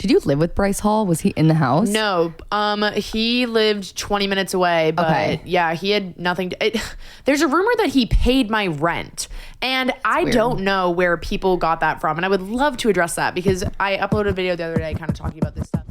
Did you live with Bryce Hall? Was he in the house? No, he lived 20 minutes away, but yeah, he had nothing there's a rumor that he paid my rent, and I don't know where people got that from, and I would love to address that because I uploaded a video the other day kind of talking about this stuff.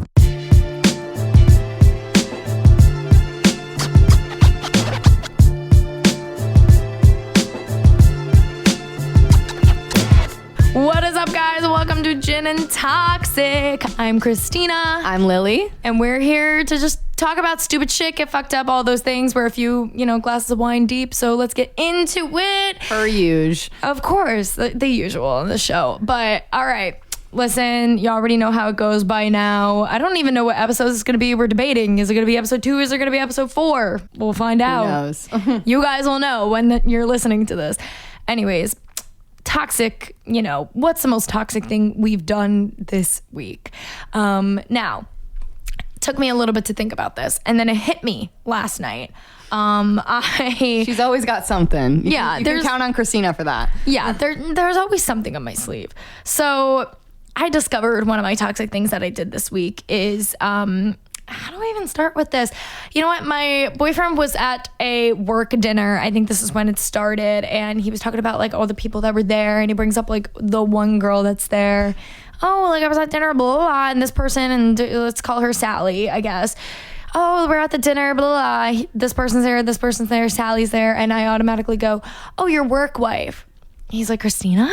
What is up, guys? Welcome to Gin and Toxic. I'm Christina. I'm Lily. And we're here to just talk about stupid shit, get fucked up, all those things. We're a few, glasses of wine deep. So let's get into it. Per usual. Of course, the usual on the show. But all right. Listen, you already know how it goes by now. I don't even know what episode it's going to be. We're debating. Is it going to be episode 2? Is it going to be episode 4? We'll find out. Who knows? You guys will know when you're listening to this. Anyways, toxic, what's the most toxic thing we've done this week? Now, it took me a little bit to think about this, and then it hit me last night. She's always got something. You can count on Christina for that. Yeah, there's always something on my sleeve. So I discovered one of my toxic things that I did this week is, how do I even start with this? You know what? My boyfriend was at a work dinner. I think this is when it started. And he was talking about like all the people that were there. And he brings up like the one girl that's there. Oh, like I was at dinner, blah, blah, blah. And this person, and let's call her Sally, I guess. Oh, we're at the dinner, blah, blah. This person's there, Sally's there. And I automatically go, oh, your work wife. He's like, Christina?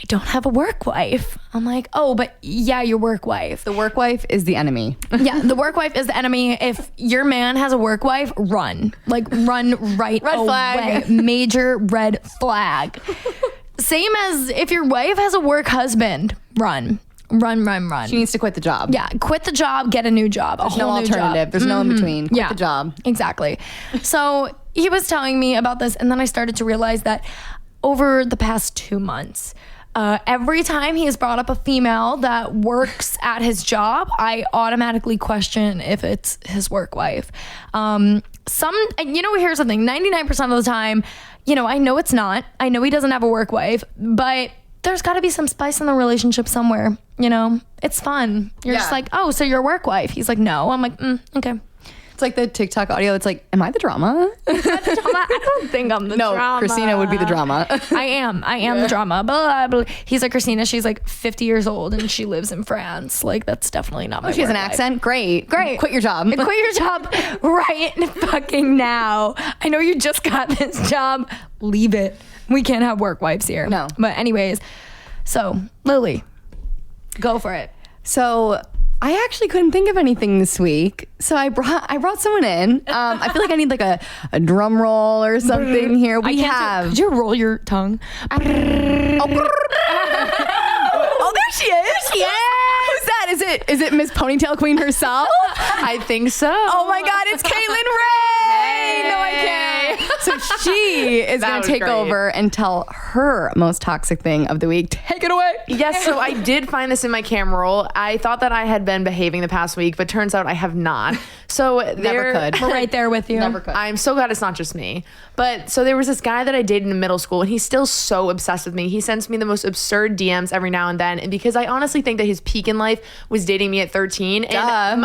I don't have a work wife. I'm like, oh, but yeah, your work wife. The work wife is the enemy. Yeah, the work wife is the enemy. If your man has a work wife, run. Like, run right red away. Flag. Major red flag. Same as if your wife has a work husband, run. Run. She needs to quit the job. Yeah, quit the job, get a new job. There's no alternative. There's no in between. Quit the job. Exactly. So he was telling me about this, and then I started to realize that over the past 2 months, every time he has brought up a female that works at his job, I automatically question if it's his work wife. Here's the thing, 99% of the time, I know it's not. I know he doesn't have a work wife, but there's got to be some spice in the relationship somewhere. It's fun. You're just like, oh, so you're a work wife. He's like, no. I'm like, okay. It's like the TikTok audio. It's like, am I the drama? I don't think I'm the drama. No, Christina would be the drama. I am the drama. Blah, blah. He's like, Christina, she's like 50 years old and she lives in France. Like, that's definitely not my She has an work accent? Great. Quit your job. Quit your job right fucking now. I know you just got this job. Leave it. We can't have work wives here. No. But anyways, so Lily, go for it. So I actually couldn't think of anything this week, so I brought someone in. I feel like I need like a drum roll or something here. Did you roll your tongue? Oh, there she is. Who's that? Is it Miss Ponytail Queen herself? I think so. Oh my God, it's Caitlyn Rae. Hey. No, I can't. So she is going to take over and tell her most toxic thing of the week. Take it away. Yes, so I did find this in my camera roll. I thought that I had been behaving the past week, but turns out I have not. So Never could. We're right there with you. Never could. I'm so glad it's not just me. But so there was this guy that I dated in middle school, and he's still so obsessed with me. He sends me the most absurd DMs every now and then. And because I honestly think that his peak in life was dating me at 13. And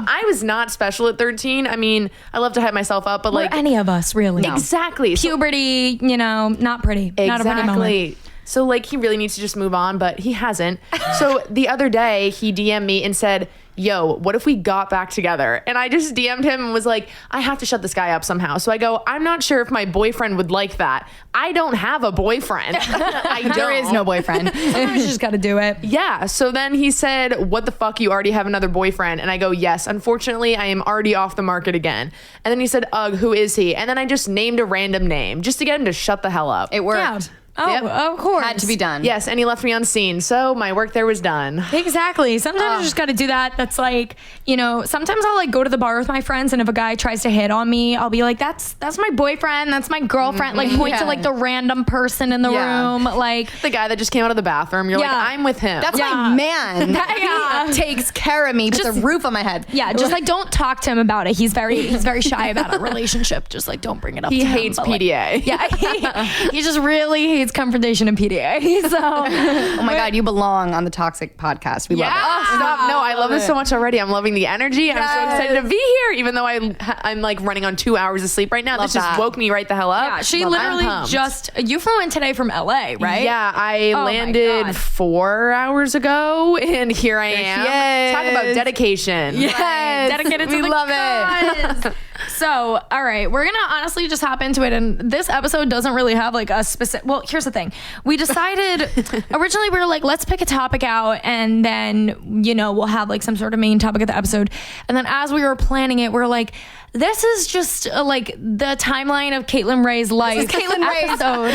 I was not special at 13. I mean, I love to hype myself up, but Or any of us, really. Exactly. Puberty, not pretty. Exactly. Not a pretty moment. So like he really needs to just move on, but he hasn't. So the other day he DM'd me and said, yo, what if we got back together? And I just DM'd him and was like, I have to shut this guy up somehow. So I go, I'm not sure if my boyfriend would like that. I don't have a boyfriend. There is no boyfriend. Sometimes you just got to do it. Yeah. So then he said, what the fuck? You already have another boyfriend? And I go, yes, unfortunately, I am already off the market again. And then he said, ugh, who is he? And then I just named a random name just to get him to shut the hell up. It worked. Yeah. Oh, Yep. of course. Had to be done. Yes, and he left me unseen. So my work there was done. Exactly. Sometimes you just got to do that. That's like, sometimes I'll like go to the bar with my friends, and if a guy tries to hit on me, I'll be like, that's my boyfriend. That's my girlfriend. Like point to like the random person in the room. Like The guy that just came out of the bathroom. You're like, I'm with him. That's my man. Yeah. He takes care of me. Puts a roof on my head. Yeah, just like don't talk to him about it. He's very shy about a relationship. Just like don't bring it up. He to him, hates but, like, PDA. yeah, he just really hates hates confrontation and PDA. So, Oh my God, you belong on the Toxic podcast. We love it. Stop. No, I love this so much already. I'm loving the energy. I'm so excited to be here, even though I'm like running on 2 hours of sleep right now. Love This just that. woke me right the hell up. yeah, she I'm literally pumped. you flew in today from LA, right? Yeah, I my landed God. 4 hours ago, and here I am. is. Talk about dedication. Yes. Dedicated to we the love it. cause. So, all right, we're gonna honestly just hop into it. And this episode doesn't really have like a specific. Well, here's the thing: we decided originally we were like, let's pick a topic out, and then we'll have like some sort of main topic of the episode. And then as we were planning it, we're like, this is just like the timeline of Caitlyn Rae's life. Caitlyn Rae's episode.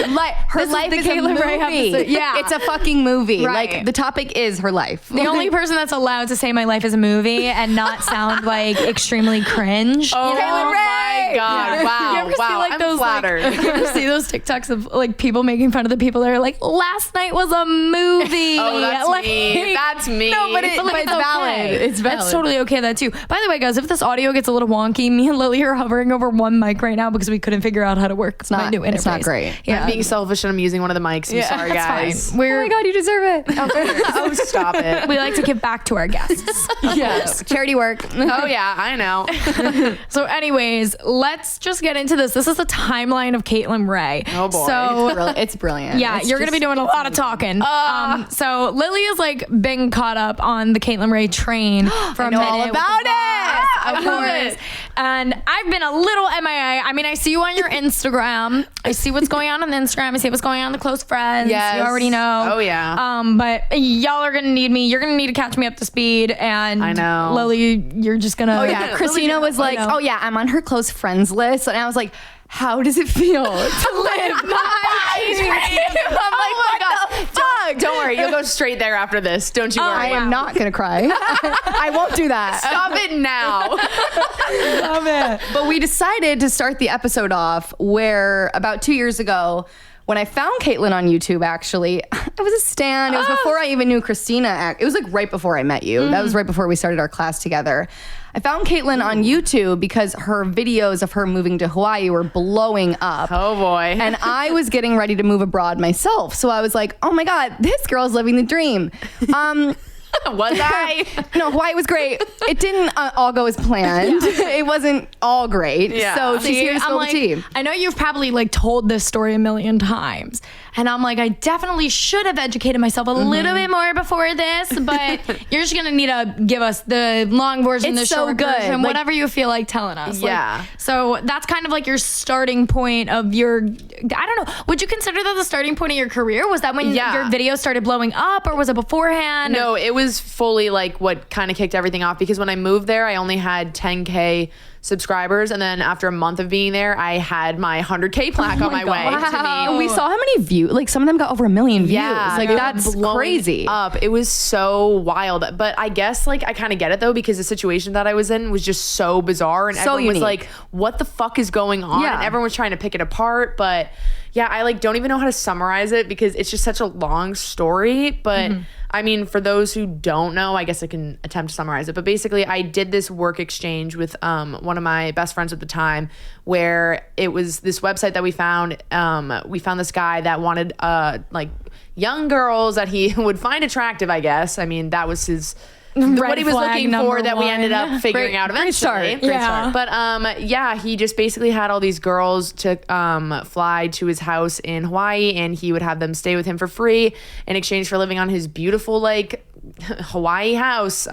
her This is life the is Caitlyn a Rae movie. episode. Yeah. It's a fucking movie. Right. Like the topic is her life. The only person that's allowed to say my life is a movie and not sound like extremely cringe. Oh Caitlyn my Rae! God! You Wow! ever see, Wow! like, I'm those, flattered. Like, you ever see those TikToks of like people making fun of the people that are like, last night was a movie. Oh, that's Like, me. That's me. No, but it's valid. It's valid. It's totally okay that too. By the way, guys, if this audio gets a little wonky, me and Lily are hovering over one mic right now because we couldn't figure out how to work my new interface. It's not great. Yeah, I'm being selfish and I'm using one of the mics. I'm sorry, that's guys. fine. Oh my God, you deserve it. Oh, stop it. We like to give back to our guests. Yes. Charity work. Oh yeah, I know. So, anyways, let's just get into this. This is the timeline of Caitlyn Rae. Oh, boy. So It's brilliant. yeah, It's you're going to be just- doing a lot of talking. So Lily is like being caught up on the Caitlyn Rae train for a know minute. all with about the it. vlog, Of love course. it. And I've been a little MIA. I mean, I see you on your Instagram. I see what's going on Instagram. I see what's going on with Close Friends. Yes. You already know. Oh, yeah. But y'all are going to need me. You're going to need to catch me up to speed. And I know. Lily, you're just going to. Oh yeah, Christina was like, "Oh yeah, I'm on her close friends list," and I was like, "How does it feel to live my dream?" I'm like, Oh my "What God. the fuck?" Don't worry, you'll go straight there after this. Don't you I worry. am not gonna cry. I won't do that. Stop it now. Love it. But we decided to start the episode off where about 2 years ago, when I found Caitlyn on YouTube, actually, it was a stan. It was before I even knew Christina. It was like right before I met you. That was right before we started our class together. I found Caitlyn on YouTube because her videos of her moving to Hawaii were blowing up. Oh boy. And I was getting ready to move abroad myself. So I was like, oh my God, this girl's living the dream. Was I? No, Hawaii was great. It didn't all go as planned. It wasn't all great. Yeah. So she's here to I'm spill like, the tea. I know you've probably like told this story a million times. And I'm like, I definitely should have educated myself a little bit more before this, but you're just gonna need to give us the long version, It's the so short good. version, Like- whatever you feel like telling us. Like, Yeah. so that's kind of like your starting point of your, I don't know, would you consider that the starting point of your career? Was that when Yeah. your video started blowing up, or was it beforehand? No, it was fully like what kind of kicked everything off, because when I moved there, I only had 10K subscribers, and then after a month of being there, I had my 100K plaque on my way to me. We saw how many views. Like some of them got over 1 million views. Yeah, Like they were that's blowing crazy. up. It was so wild. But I guess like I kind of get it though, because the situation that I was in was just so bizarre, and So everyone was unique. like, "What the fuck is going on?" Yeah. And everyone was trying to pick it apart. But yeah, I like don't even know how to summarize it because it's just such a long story. But I mean, for those who don't know, I guess I can attempt to summarize it. But basically, I did this work exchange with one of my best friends at the time, where it was this website that we found. We found this guy that wanted like young girls that he would find attractive, I guess. I mean, that was his what he was flag looking number for that we ended one. up figuring out eventually. start. Great Yeah. But yeah, he just basically had all these girls to fly to his house in Hawaii, and he would have them stay with him for free in exchange for living on his beautiful like Hawaii house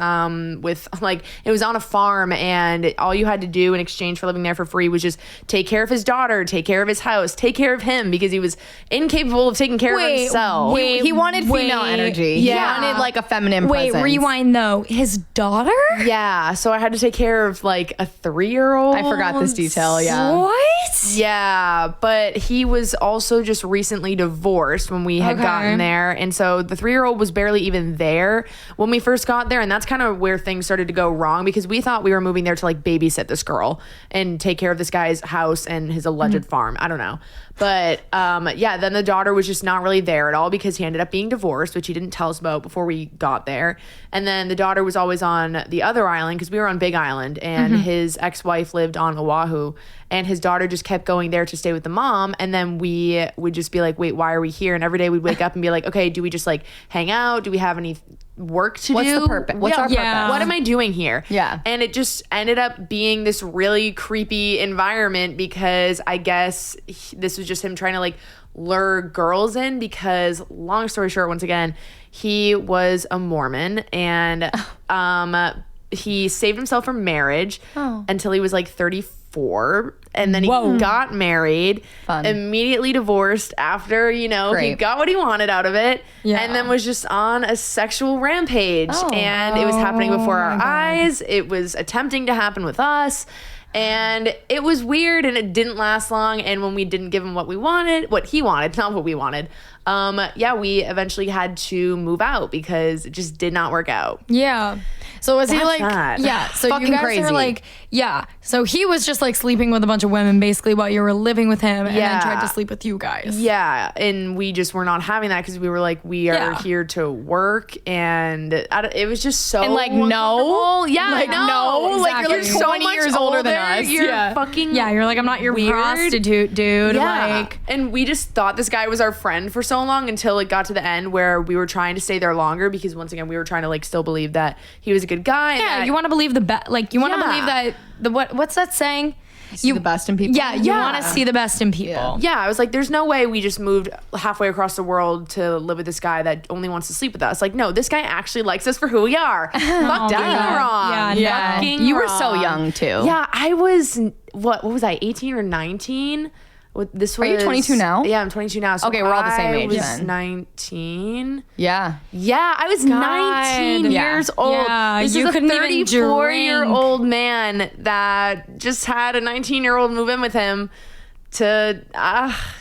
with like it was on a farm, and all you had to do in exchange for living there for free was just take care of his daughter, take care of his house, take care of him, because he was incapable of taking care of himself. He wanted female wait. energy. Yeah. He wanted like a feminine Wait, presence. rewind though. His daughter? Yeah, so I had to take care of like a 3-year-old. I forgot this detail. Yeah. What? Yeah, but he was also just recently divorced when we had Okay. gotten there. And so the 3-year-old was barely even there when we first got there. And that's kind of where things started to go wrong, because we thought we were moving there to like babysit this girl and take care of this guy's house and his alleged farm. I don't know. But yeah, then the daughter was just not really there at all because he ended up being divorced, which he didn't tell us about before we got there. And then the daughter was always on the other island because we were on Big Island, and his ex-wife lived on Oahu. and his daughter just kept going there to stay with the mom. And then we would just be like, wait, why are we here? And every day we'd wake up and be like, okay, do we just like hang out? Do we have any work to What's do? the purpose? What's our purpose? What am I doing here? Yeah. And it just ended up being this really creepy environment because I guess this was just him trying to like lure girls in because, long story short, once again, he was a Mormon and he saved himself from marriage until he was like 34. And then he got married, immediately divorced after, you know, he got what he wanted out of it. Yeah. And then was just on a sexual rampage. And it was happening before our eyes. It was attempting to happen with us. And it was weird and it didn't last long. And when we didn't give him what he wanted, not what we wanted. We eventually had to move out because it just did not work out. Yeah. So was he like, sad. yeah. So Fucking you guys crazy. are like, yeah. So he was just like sleeping with a bunch of women basically while you were living with him and then tried to sleep with you guys. Yeah. And we just were not having that because we were like, we are here to work. And it was just so. And like, no. Yeah. Like, no. Exactly. Like, you're so 20 years older than us. You're yeah. fucking. Yeah. You're like, I'm not your weird. prostitute, dude. Yeah. Like, and we just thought this guy was our friend for so long until it got to the end where we were trying to stay there longer because once again, we were trying to like still believe that he was a good guy. And yeah. You want to believe the best. Like, you want to believe that what's that saying? See the best in people. Yeah, you want to see the best in people. Yeah, I was like, there's no way we just moved halfway across the world to live with this guy that only wants to sleep with us. Like, no, this guy actually likes us for who we are. Fucking wrong. Yeah, Fucking You were wrong. so young too. Yeah, I was, what was I, 18 or 19? This was, Are you 22 now? Yeah, I'm 22 now. So Okay, we're all the same age I was then. 19. Yeah. Yeah, I was 19 Yeah. years old. Yeah, This you is a couldn't even 34-year-old man that just had a 19-year-old move in with him to,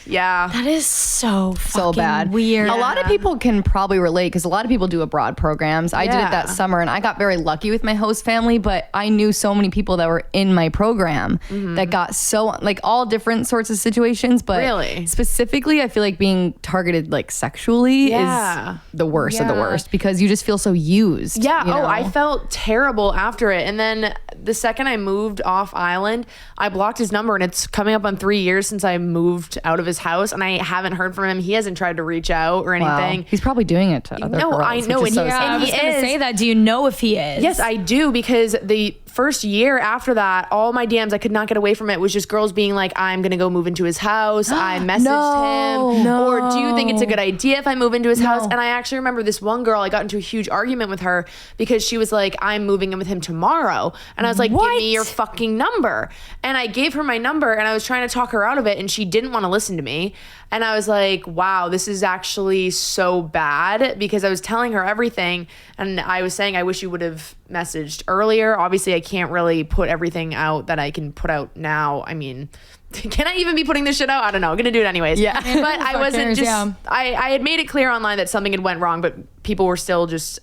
yeah. That is so Bad. weird. A lot of people can probably relate because a lot of people do abroad programs. I did it that Yeah. summer and I got very lucky with my host family, but I knew so many people that were in my program that got so like all different sorts of situations, but Really? specifically I feel like being targeted like sexually Yeah. is the worst of the Yeah. worst because you just feel so used. Yeah. you know? I felt terrible after it. And then the second I moved off island, I blocked his number and it's coming up on 3 years since I moved out of his house and I haven't heard from him. He hasn't tried to reach out or Wow. anything. He's probably doing it to other No, girls, I know, which is and so he- sad. I was he going to is. say that. Do you know if he is? Yes, I do, because the first year after that, all my DMs, I could not get away from it, was just girls being like, I'm going to go move into his house. I messaged him. No. Or do you think it's a good idea if I move into his house? And I actually remember this one girl, I got into a huge argument with her because she was like, I'm moving in with him tomorrow. And I was like, give me your fucking number. And I gave her my number and I was trying to talk her out of it and she didn't want to listen to me. And I was like, wow, this is actually so bad, because I was telling her everything and I was saying, I wish you would have messaged earlier. Obviously, I can't really put everything out that I can put out now. I mean, can I even be putting this shit out? I don't know. I'm going to do it anyways. Yeah. But I wasn't cares, yeah. I had made it clear online that something had went wrong, but people were still just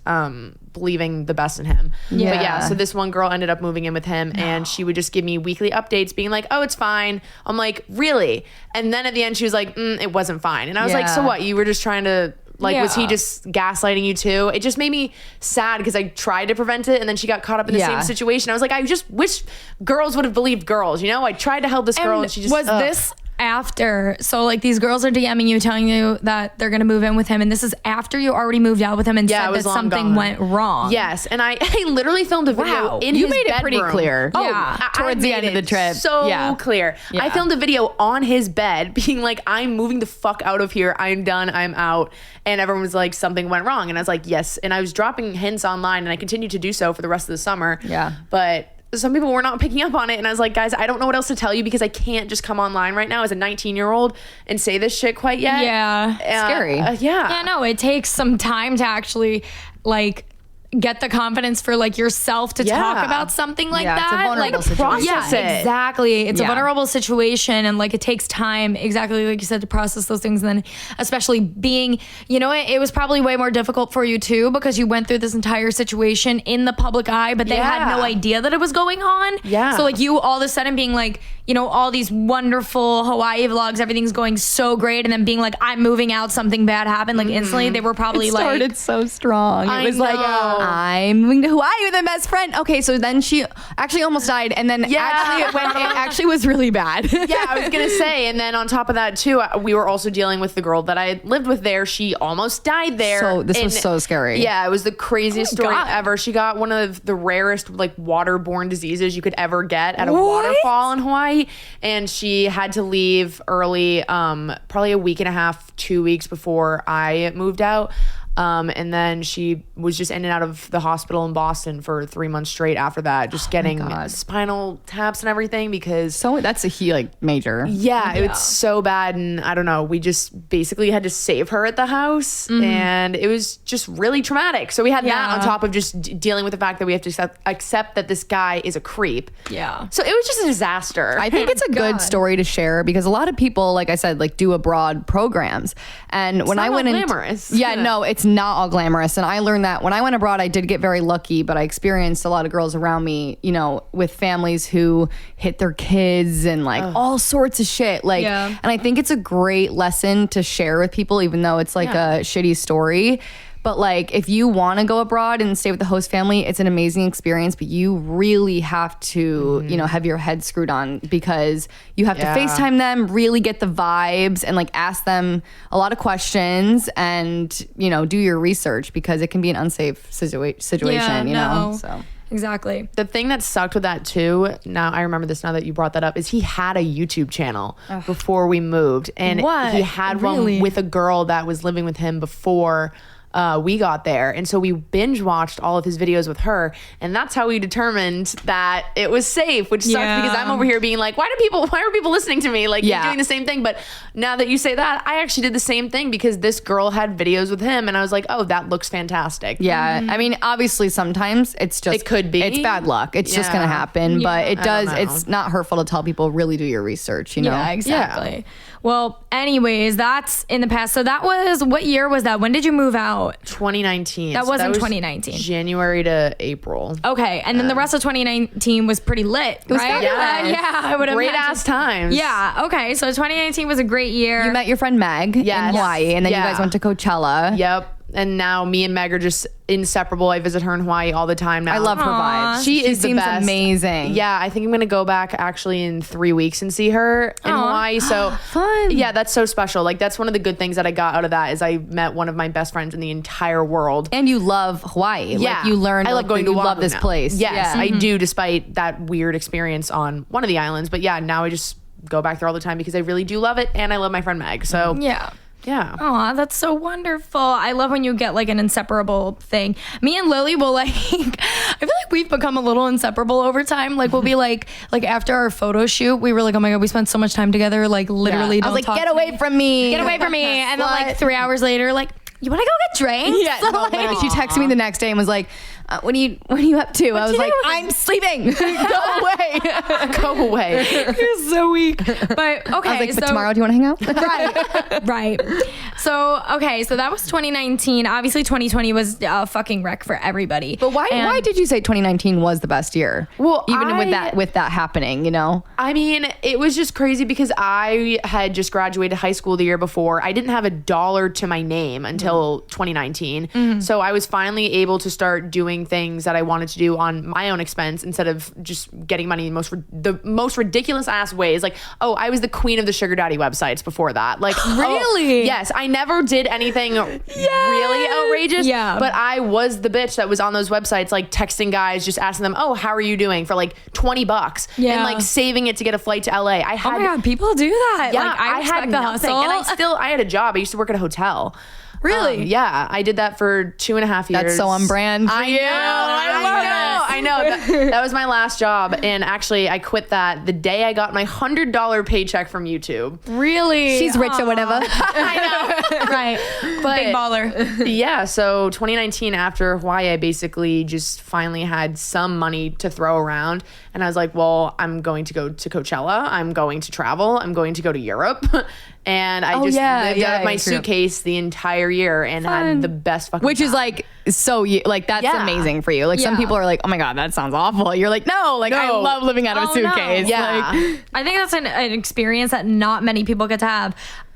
believing the best in him. Yeah. But yeah, so this one girl ended up moving in with him and she would just give me weekly updates being like, oh, it's fine. I'm like, really? And then at the end she was like, it wasn't fine. And I was like, Yeah. so what? You were just trying to, like, was he Yeah. just gaslighting you too? It just made me sad because I tried to prevent it and then she got caught up in the Yeah. same situation. I was like, I just wish girls would have believed girls, you know? I tried to help this girl and she just... was this after? So like these girls are DMing you, telling you that they're gonna move in with him, and this is after you already moved out with him and Yeah, it said was that long something gone. went wrong. Yes, and I literally filmed a video Wow. in You his made it pretty bedroom. clear. Oh, Yeah. I Towards the made end of it the trip. so Yeah. clear. Yeah. I filmed a video on his bed being like, I'm moving the fuck out of here. I'm done. I'm out. And everyone was like, something went wrong. And I was like, yes. And I was dropping hints online and I continued to do so for the rest of the summer. Yeah. But some people were not picking up on it. And I was like, guys, I don't know what else to tell you because I can't just come online right now as a 19-year-old and say this shit quite yet. Yeah. Scary. Yeah. Yeah, no, it takes some time to actually like get the confidence for like yourself to Yeah. talk about something like Yeah, that. it's a vulnerable like, situation. Process yeah, it. exactly. It's a Yeah. vulnerable situation, and like it takes time, exactly like you said, to process those things. And then, especially being, you know, it was probably way more difficult for you too because you went through this entire situation in the public eye, but they had no Yeah. idea that it was going on. Yeah. So like you all of a sudden being like, you know, all these wonderful Hawaii vlogs, everything's going so great, and then being like, I'm moving out, something bad happened. Like instantly, they were probably It like, started so strong. I It was like know. I'm moving to Hawaii with my best friend. Okay, so then she actually almost died, and then actually it actually was really bad. Yeah, I was gonna say, and then on top of that too, we were also dealing with the girl that I lived with there. She almost died there. So this was so scary. Yeah, it was the craziest story ever. She got one of the rarest like waterborne diseases you could ever get at a waterfall in Hawaii, and she had to leave early, probably a week and a half, 2 weeks before I moved out. And then she was just in and out of the hospital in Boston for 3 months straight after that, just getting spinal taps and everything because... So that's major. Yeah, it's so bad. And I don't know, we just basically had to save her at the house and it was just really traumatic. So we had that on top of just dealing with the fact that we have to accept that this guy is a creep. Yeah. So it was just a disaster. I think it's a good story to share because a lot of people, like I said, like do abroad programs. And when I went in... glamorous. Yeah, no, it's not all glamorous. And I learned that when I went abroad, I did get very lucky, but I experienced a lot of girls around me, you know, with families who hit their kids and like all sorts of shit. Like, and I think it's a great lesson to share with people, even though it's like a shitty story. But like, if you want to go abroad and stay with the host family, it's an amazing experience, but you really have to, you know, have your head screwed on because you have to FaceTime them, really get the vibes and like ask them a lot of questions and, you know, do your research because it can be an unsafe situation, you know? So. Exactly. The thing that sucked with that too, now I remember this now that you brought that up, is he had a YouTube channel before we moved. And he had one with a girl that was living with him before we got there. And so we binge watched all of his videos with her. And that's how we determined that it was safe, which sucks because I'm over here being like, why are people listening to me? Like, you're doing the same thing. But now that you say that, I actually did the same thing because this girl had videos with him. And I was like, oh, that looks fantastic. Yeah. I mean, obviously sometimes it's just, it could be. It's bad luck. It's just going to happen. But it does, it's not hurtful to tell people really do your research, you know? Yeah, exactly. Yeah. Well, anyways, that's in the past. So that was, what year was that? When did you move out? 2019. That wasn't 2019. January to April. Okay. And then the rest of 2019 was pretty lit, right? Yeah, I would have great ass times. Yeah. Okay. So 2019 was a great year. You met your friend Meg in Hawaii, and then you guys went to Coachella. Yep. And now me and Meg are just inseparable. I visit her in Hawaii all the time now. I love her vibe. She is the best. Amazing. Yeah, I think I'm gonna go back actually in 3 weeks and see her in Hawaii. So fun. Yeah, that's so special. Like that's one of the good things that I got out of that is I met one of my best friends in the entire world. And you love Hawaii. Yeah, like you learned. I love going to you Oahu love this now. place. Yes, I do, despite that weird experience on one of the islands. But yeah, now I just go back there all the time because I really do love it, and I love my friend Meg. So yeah. Yeah. Oh, that's so wonderful. I love when you get like an inseparable thing. Me and Lily will like, I feel like we've become a little inseparable over time. Like we'll be like after our photo shoot, we were like, oh my God, we spent so much time together. Like literally I was like, get away from me. Get away from me. And then like 3 hours later, like, you want to go get drinks? Yeah. So, like, she texted me the next day and was like, what are you up to? I was like, I'm sleeping. Go away. Go away. You're so weak. But okay. I was like, but tomorrow, do you want to hang out? Right. So, okay. So that was 2019. Obviously 2020 was a fucking wreck for everybody. But why did you say 2019 was the best year? Well, even with that happening, you know? I mean, it was just crazy because I had just graduated high school the year before. I didn't have $1 to my name until 2019. So I was finally able to start doing things that I wanted to do on my own expense instead of just getting money in the most ridiculous ass ways. Like, oh, I was the queen of the sugar daddy websites before that. Like, really? Yes. I never did anything really outrageous. Yeah. But I was the bitch that was on those websites, like texting guys, just asking them, oh, how are you doing for like $20 and like saving it to get a flight to LA. Oh my God, people do that. Yeah, like, I had the nothing. hustle. And I had a job. I used to work at a hotel. Really? Yeah, I did that for 2.5 years. That's so on brand. I know. That was my last job, and actually, I quit that the day I got my $100 paycheck from YouTube. Really? She's rich or whatever. I know. Right. But big baller. Yeah. So 2019, after Hawaii, I basically just finally had some money to throw around, and I was like, well, I'm going to go to Coachella. I'm going to travel. I'm going to go to Europe. And I lived out of my suitcase the entire year and had the best fucking Which time. is like, that's amazing for you. Like some people are like, oh my God, that sounds awful. You're like, no, I love living out of a suitcase. No. Yeah. I think that's an experience that not many people get to have.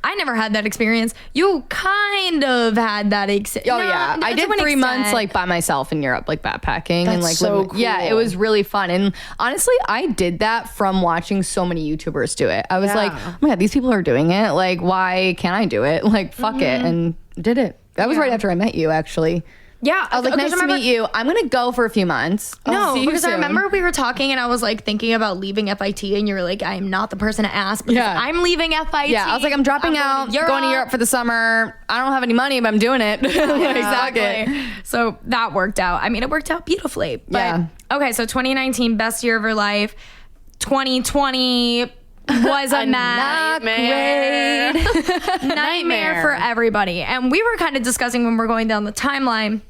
I never had that experience. You kind of had that experience. Oh yeah, I did 3 months like by myself in Europe, like backpacking and like so living. Yeah, it was really fun. And honestly, I did that from watching so many YouTubers do it. I was like, oh my god, these people are doing it. Like, why can't I do it? Like, fuck it, and did it. That was right after I met you, actually. Yeah, I was like, nice to meet you. I'm gonna go for a few months. No, because I remember we were talking and I was like thinking about leaving FIT and you were like, I'm not the person to ask because I'm leaving FIT. Yeah, I was like, I'm dropping out, going to Europe for the summer. I don't have any money, but I'm doing it. Exactly. So that worked out. I mean, it worked out beautifully. But, okay, so 2019, best year of her life. 2020 was a nightmare. Nightmare for everybody. And we were kind of discussing when we're going down the timeline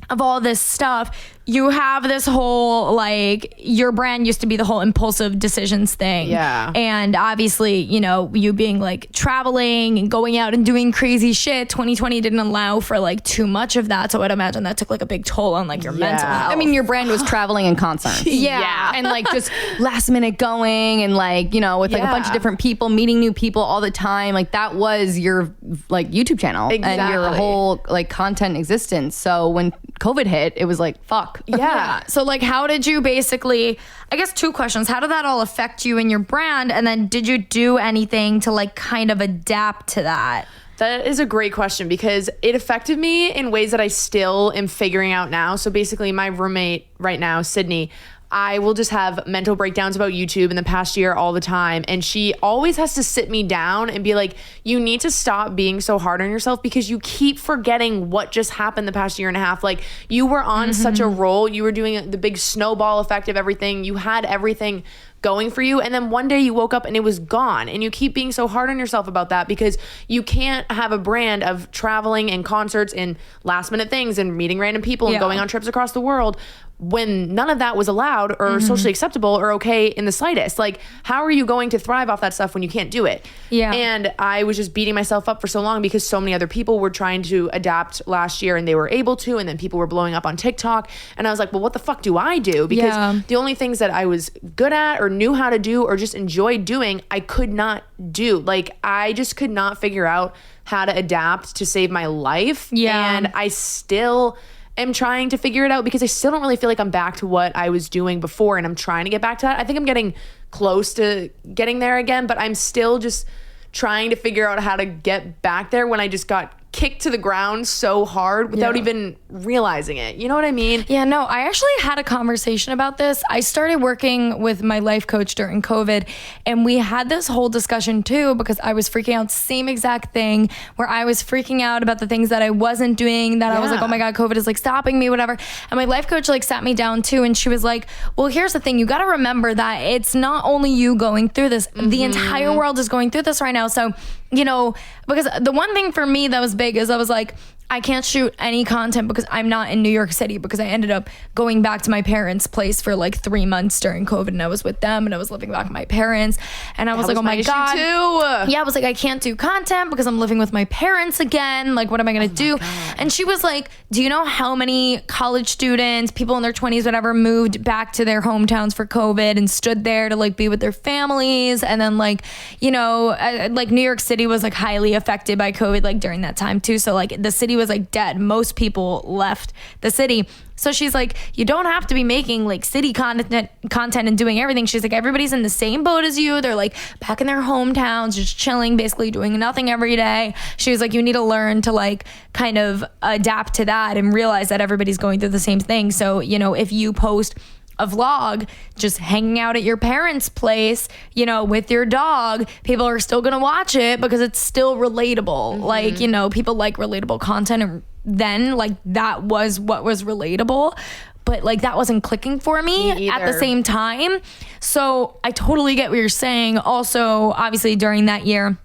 of all this stuff. You have this whole, like, your brand used to be the whole impulsive decisions thing. Yeah. And obviously, you know, you being like traveling and going out and doing crazy shit, 2020 didn't allow for like too much of that. So I'd imagine that took like a big toll on like your mental health. I mean, your brand was traveling and concerts. Yeah. And like just last minute going and like, you know, with like a bunch of different people, meeting new people all the time. Like that was your like YouTube channel and your whole like content existence. So when COVID hit, it was like, fuck. Yeah. So like, how did you basically, I guess 2 questions. How did that all affect you and your brand? And then did you do anything to like kind of adapt to that? That is a great question because it affected me in ways that I still am figuring out now. So basically my roommate right now, Sydney, I will just have mental breakdowns about YouTube in the past year all the time. And she always has to sit me down and be like, you need to stop being so hard on yourself because you keep forgetting what just happened the past year and a half. Like you were on such a roll. You were doing the big snowball effect of everything. You had everything going for you. And then one day you woke up and it was gone. And you keep being so hard on yourself about that because you can't have a brand of traveling and concerts and last minute things and meeting random people and going on trips across the world when none of that was allowed or socially acceptable or okay in the slightest. Like, how are you going to thrive off that stuff when you can't do it? Yeah. And I was just beating myself up for so long because so many other people were trying to adapt last year and they were able to, and then people were blowing up on TikTok. And I was like, well, what the fuck do I do? Because the only things that I was good at or knew how to do or just enjoyed doing, I could not do. Like, I just could not figure out how to adapt to save my life. Yeah. And I still am trying to figure it out because I still don't really feel like I'm back to what I was doing before, and I'm trying to get back to that. I think I'm getting close to getting there again, but I'm still just trying to figure out how to get back there when I just got kicked to the ground so hard without even realizing it. You know what I mean? Yeah, no, I actually had a conversation about this. I started working with my life coach during COVID, and we had this whole discussion too because I was freaking out, same exact thing, where I was freaking out about the things that I wasn't doing, that I was like, oh my God, COVID is like stopping me, whatever. And my life coach like sat me down too, and she was like, well, here's the thing. You got to remember that it's not only you going through this. The entire world is going through this right now. So, you know, because the one thing for me that was big is I was like, I can't shoot any content because I'm not in New York City, because I ended up going back to my parents' place for like 3 months during COVID, and I was with them and I was living back with my parents, and I was like, oh my God. Too. Yeah, I was like, I can't do content because I'm living with my parents again. Like, what am I going to do? And she was like, do you know how many college students, people in their 20s, whatever, moved back to their hometowns for COVID and stood there to like be with their families? And then like, you know, like New York City was like highly affected by COVID like during that time too. So like the city was like dead. Most people left the city. So she's like, you don't have to be making like city content and doing everything. She's like, everybody's in the same boat as you. They're like back in their hometowns, just chilling, basically doing nothing every day. She was like, you need to learn to like kind of adapt to that and realize that everybody's going through the same thing. So, you know, if you post a vlog just hanging out at your parents' place, you know, with your dog, people are still gonna watch it because it's still relatable. Like, you know, people like relatable content, and then like that was what was relatable, but like that wasn't clicking for me at the same time. So I totally get what you're saying. Also, obviously during that year,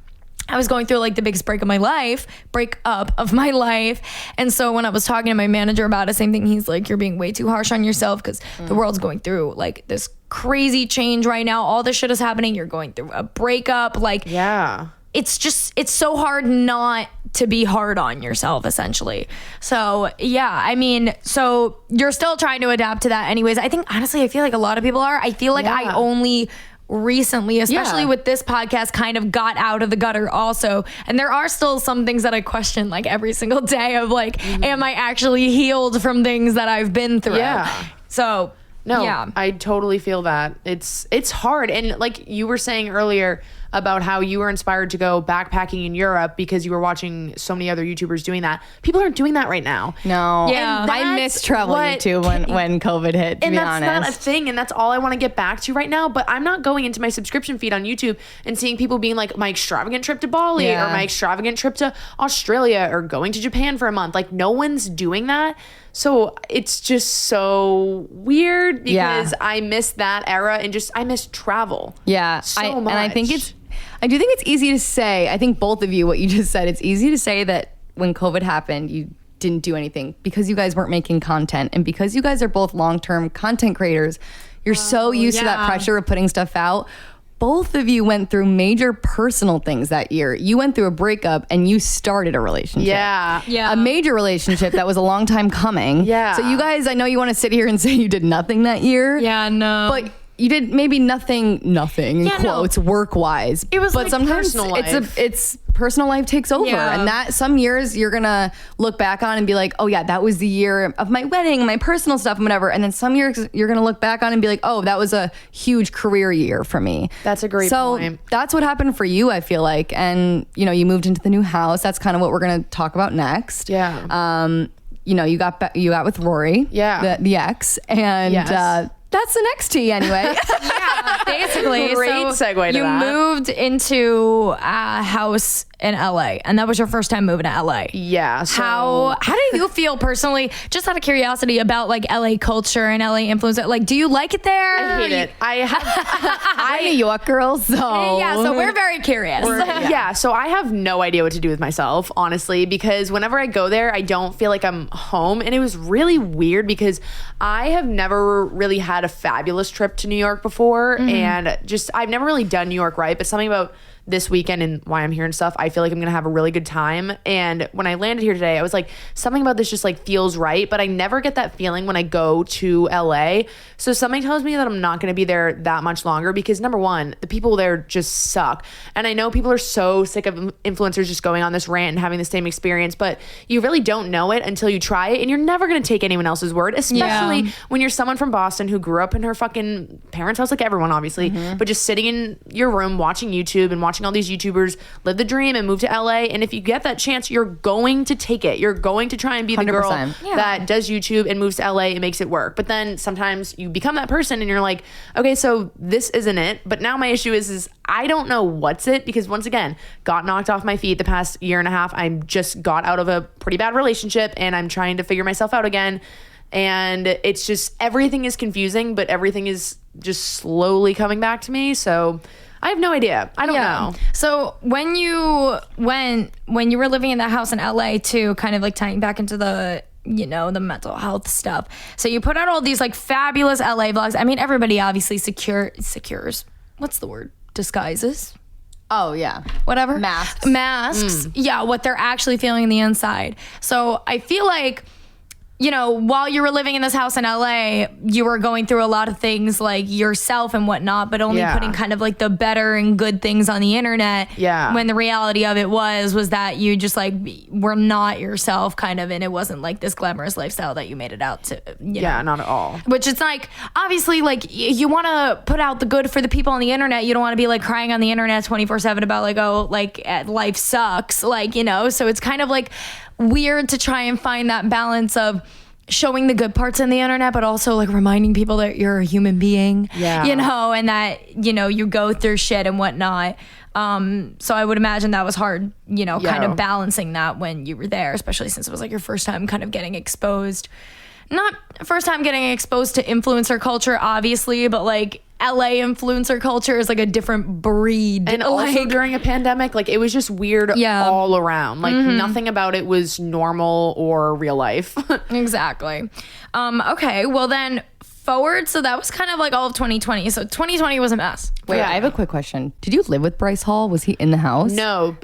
I was going through like the biggest breakup of my life. And so when I was talking to my manager about it, same thing, he's like, you're being way too harsh on yourself because the world's going through like this crazy change right now. All this shit is happening. You're going through a breakup. Like, it's so hard not to be hard on yourself, essentially. So yeah, I mean, so you're still trying to adapt to that anyways. I think honestly, I feel like a lot of people are. I feel like I only recently, especially with this podcast, kind of got out of the gutter also. And there are still some things that I question like every single day of like, am I actually healed from things that I've been through? Yeah. So No, yeah. I totally feel that. It's hard. And like you were saying earlier about how you were inspired to go backpacking in Europe because you were watching so many other YouTubers doing that. People aren't doing that right now. No. Yeah. I miss travel YouTube when COVID hit, to And be that's honest. not a thing, and that's all I want to get back to right now. But I'm not going into my subscription feed on YouTube and seeing people being like, my extravagant trip to Bali or my extravagant trip to Australia or going to Japan for a month. Like, no one's doing that. So it's just so weird because I miss that era and just I miss travel. Yeah. So much. And I do think it's easy to say, I think both of you, what you just said, it's easy to say that when COVID happened, you didn't do anything because you guys weren't making content. And because you guys are both long-term content creators, you're so used to that pressure of putting stuff out. Both of you went through major personal things that year. You went through a breakup and you started a relationship. Yeah. A major relationship that was a long time coming. Yeah. So you guys, I know you want to sit here and say you did nothing that year. Yeah, no. But you did maybe nothing in quotes, work-wise. It was but like sometimes personal life. it's personal life takes over. Yeah. And that some years you're gonna look back on and be like, oh yeah, that was the year of my wedding, my personal stuff and whatever. And then some years you're gonna look back on and be like, oh, that was a huge career year for me. That's a great point. So that's what happened for you, I feel like. And you know, you moved into the new house. That's kind of what we're gonna talk about next. Yeah. You know, you got with Rory. Yeah. The ex. And Yes. that's the next tea anyway. Yeah, basically. Great so segue to you that. moved into a house in LA, and that was your first time moving to LA. Yeah. So How do you feel personally, just out of curiosity, about like LA culture and LA influence? Like, do you like it there? I hate it. I'm a New York girl, so Yeah, so we're very curious. Yeah, so I have no idea what to do with myself, honestly, because whenever I go there, I don't feel like I'm home. And it was really weird because I have never really had a fabulous trip to New York before. And just, I've never really done New York right, but something about this weekend and why I'm here and stuff, I feel like I'm gonna have a really good time. And when I landed here today, I was like, something about this just like feels right, but I never get that feeling when I go to LA. So something tells me that I'm not gonna be there that much longer because number one, the people there just suck. And I know people are so sick of influencers just going on this rant and having the same experience, but you really don't know it until you try it, and you're never gonna take anyone else's word, especially when you're someone from Boston who grew up in her fucking parents' house, like everyone obviously, but just sitting in your room watching YouTube and watching all these YouTubers live the dream and move to LA. And if you get that chance, you're going to take it. You're going to try and be the girl 100%. that does YouTube and moves to LA and makes it work. But then sometimes you become that person and you're like, okay, so this isn't it. But now my issue is I don't know what's it, because once again, got knocked off my feet the past year and a half. I just got out of a pretty bad relationship and I'm trying to figure myself out again. And it's just, everything is confusing, but everything is just slowly coming back to me. So I have no idea. I don't know. So when you were living in that house in LA too, kind of like tying back into the, you know, the mental health stuff. So you put out all these like fabulous LA vlogs. I mean, everybody obviously secures. What's the word? Disguises. Oh yeah. Whatever. Masks. Yeah, what they're actually feeling in the inside. So I feel like, you know, while you were living in this house in LA, you were going through a lot of things like yourself and whatnot, but only putting kind of like the better and good things on the internet. Yeah. When the reality of it was that you just like were not yourself kind of, and it wasn't like this glamorous lifestyle that you made it out to. You know? Not at all. Which it's like, obviously, like you want to put out the good for the people on the internet. You don't want to be like crying on the internet 24/7 about like, oh, like life sucks. Like, you know, so it's kind of like weird to try and find that balance of showing the good parts on the internet, but also like reminding people that you're a human being, you know, and that, you know, you go through shit and whatnot. So I would imagine that was hard, you know, kind of balancing that when you were there, especially since it was like your first time kind of getting exposed. Not first time getting exposed to influencer culture, obviously, but like LA influencer culture is like a different breed. And also during a pandemic, like it was just weird all around. Like nothing about it was normal or real life. Exactly. Okay, well then forward, so that was kind of like all of 2020. So 2020 was a mess. Wait, I have a quick question. Did you live with Bryce Hall? Was he in the house? No,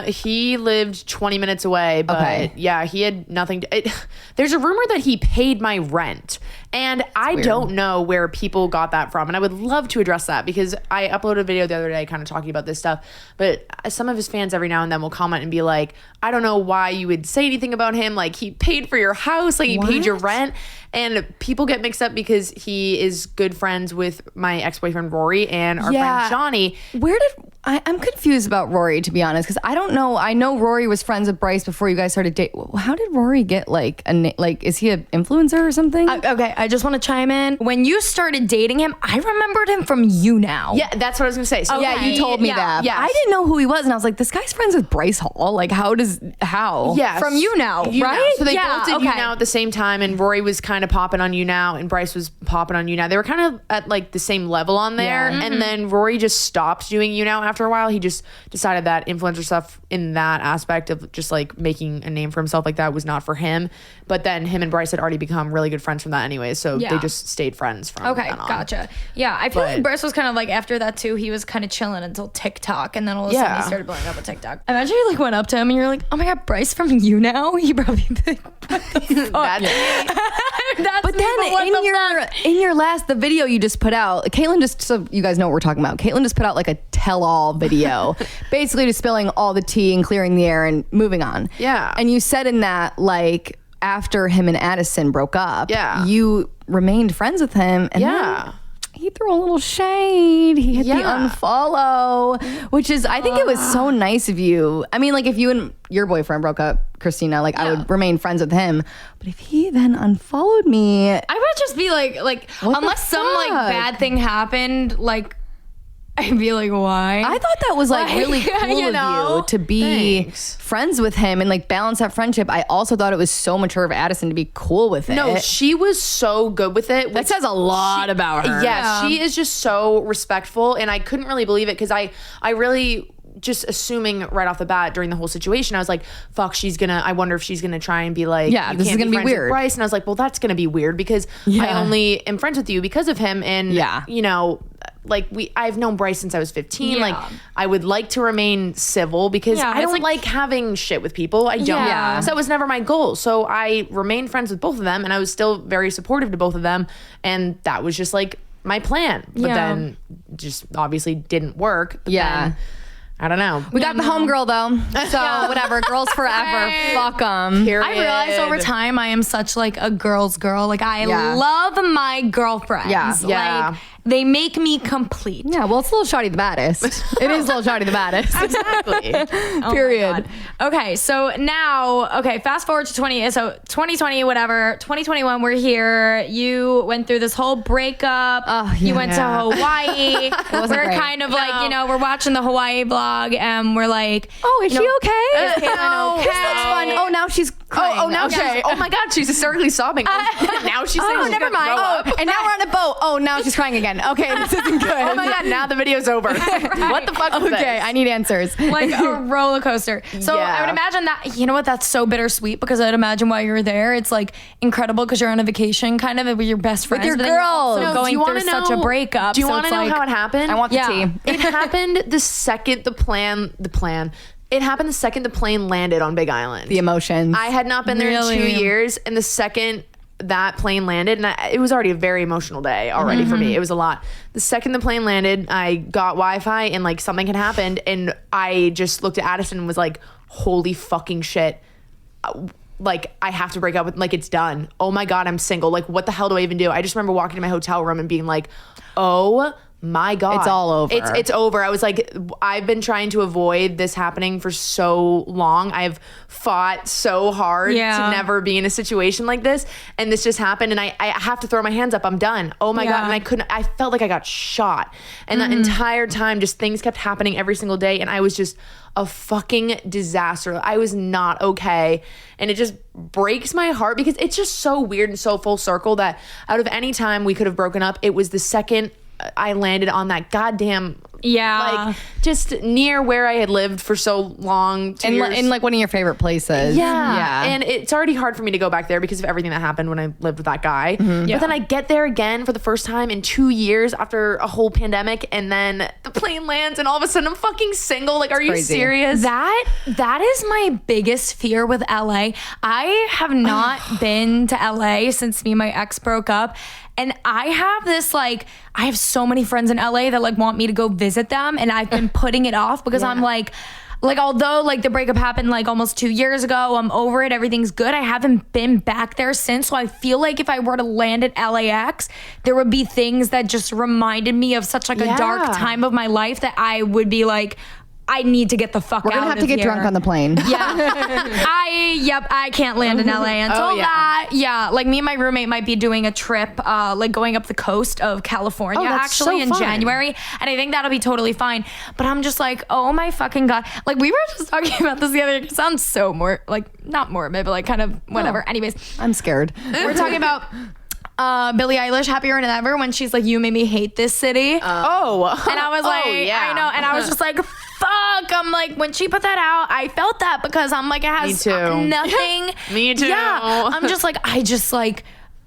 he lived 20 minutes away, but yeah, he had nothing to, there's a rumor that he paid my rent, And I don't know where people got that from. And I would love to address that because I uploaded a video the other day kind of talking about this stuff. But some of his fans every now and then will comment and be like, I don't know why you would say anything about him. Like, he paid for your house. Like, he paid your rent. And people get mixed up because he is good friends with my ex-boyfriend Rory and our friend Johnny. I'm confused about Rory, to be honest, because I don't know. I know Rory was friends with Bryce before you guys started dating. How did Rory get is he an influencer or something? Okay, I just want to chime in. When you started dating him, I remembered him from You Now. Yeah, that's what I was going to say. So yeah, you told me that. Yes. I didn't know who he was, and I was like, this guy's friends with Bryce Hall. Like, how? Yes. From You Now, You right? Know. So they both did okay. You Now at the same time, and Rory was kind of popping on You Now, and Bryce was popping on You Now. They were kind of at like the same level on there, and then Rory just stopped doing You Now after a while. He just decided that influencer stuff in that aspect of just like making a name for himself like that was not for him. But then him and Bryce had already become really good friends from that anyway, so they just stayed friends from then on. Gotcha. Yeah, I feel like Bryce was kind of like after that too. He was kind of chilling until TikTok, and then all of a sudden he started blowing up with TikTok. Imagine you like went up to him and you're like, "Oh my god, Bryce from You Now." He probably like, "What the fuck?" But then in your last the video you just put out, Caitlyn, just so you guys know what we're talking about, Caitlyn just put out like a tell-all video, basically just spilling all the tea and clearing the air and moving on. Yeah. And you said in that, like, after him and Addison broke up, you remained friends with him, and then he threw a little shade. He hit the unfollow, which is, I think it was so nice of you. I mean, like, if you and your boyfriend broke up, Christina, like, I would remain friends with him. But if he then unfollowed me, I would just be like, unless some like bad thing happened, like, I'd be like, why? I thought that was like really cool you know? of you to be friends with him and like balance that friendship. I also thought it was so mature of Addison to be cool with it. No, she was so good with it. That says a lot about her. Yeah, she is just so respectful, and I couldn't really believe it because I really just assuming right off the bat during the whole situation, I was like, fuck, I wonder if she's gonna try and be like, this is gonna be weird. Bryce. And I was like, well, that's gonna be weird because I only am friends with you because of him. And you know, like I've known Bryce since I was 15. Like, I would like to remain civil because I don't like having shit with people. I don't. Yeah. So that was never my goal. So I remained friends with both of them, and I was still very supportive to both of them. And that was just like my plan. But then just obviously didn't work. But then, I don't know. We got the homegirl though. So whatever, girls forever. Fuck them. I realized over time I am such like a girl's girl. Like, I love my girlfriends. Yeah. Like, they make me complete. Yeah, well, it's Little Shawty the baddest. It is Little Shawty the baddest. Exactly. Period. Okay, so now, fast forward to 2020, whatever. 2021, we're here. You went through this whole breakup. You went to Hawaii. We're great. kind of like, we're watching the Hawaii vlog, and we're like, oh, is she okay? Is Caitlyn okay? This looks fun. Oh, now she's crying. Oh my God, she's hysterically sobbing. Now she's saying she's never gonna mind. throw up. And now we're on a boat. Oh, now she's crying again. Okay, this isn't good. Oh my God, now the video's over. What the fuck is this? Okay, I need answers. Like a roller coaster. So I would imagine that, you know what, that's so bittersweet, because I'd imagine while you're there, it's like incredible because you're on a vacation kind of with your best friends. With your but then you're girls. also going through such a breakup. Do you want to know how it happened? I want the tea. It happened the second the plane landed on Big Island. The emotions. I had not been there in 2 years, and the second that plane landed, and it was already a very emotional day already for me. It was a lot. The second the plane landed, I got Wi-Fi, and like something had happened, and I just looked at Addison and was like, holy fucking shit. Like, I have to break up with, like, it's done. Oh my God, I'm single. Like, what the hell do I even do? I just remember walking to my hotel room and being like, oh my God. It's all over. It's over. I was like, I've been trying to avoid this happening for so long. I've fought so hard to never be in a situation like this. And this just happened. And I have to throw my hands up. I'm done. Oh my God. And I felt like I got shot. And that entire time, just things kept happening every single day. And I was just a fucking disaster. I was not okay. And it just breaks my heart because it's just so weird and so full circle that out of any time we could have broken up, it was the second I landed on that goddamn Yeah. just near where I had lived for so long. In like one of your favorite places. Yeah. And it's already hard for me to go back there because of everything that happened when I lived with that guy. Yeah. But then I get there again for the first time in 2 years after a whole pandemic, and then the plane lands and all of a sudden I'm fucking single. Like, are you crazy. serious? That is my biggest fear with LA. I have not been to LA since me and my ex broke up. And I have this, like, I have so many friends in LA that like want me to go visit them, and I've been putting it off because I'm like, although like the breakup happened like almost 2 years ago, I'm over it, everything's good. I haven't been back there since. So I feel like if I were to land at LAX, there would be things that just reminded me of such like a dark time of my life that I would be like, I need to get the fuck out of here. We're gonna have to get drunk on the plane. Yeah. I can't land in LA until that. Yeah. Like me and my roommate might be doing a trip, like going up the coast of California actually in January. And I think that'll be totally fine. But I'm just like, oh my fucking God. Like we were just talking about this the other day. It sounds so not morbid, but like kind of whatever. Anyways. I'm scared. We're talking about Billie Eilish, Happier Than Ever, when she's like, you made me hate this city. And I was like, I know. And I was just like, fuck. I'm like, when she put that out, I felt that because I'm like, it has nothing. Me too. Yeah. I'm just like,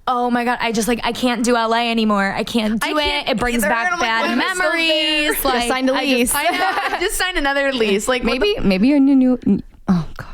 oh my God, I can't do LA anymore. I can't do it. It brings back bad memories. Like, just signed a lease. I just signed another lease. Like maybe you're new. Oh God.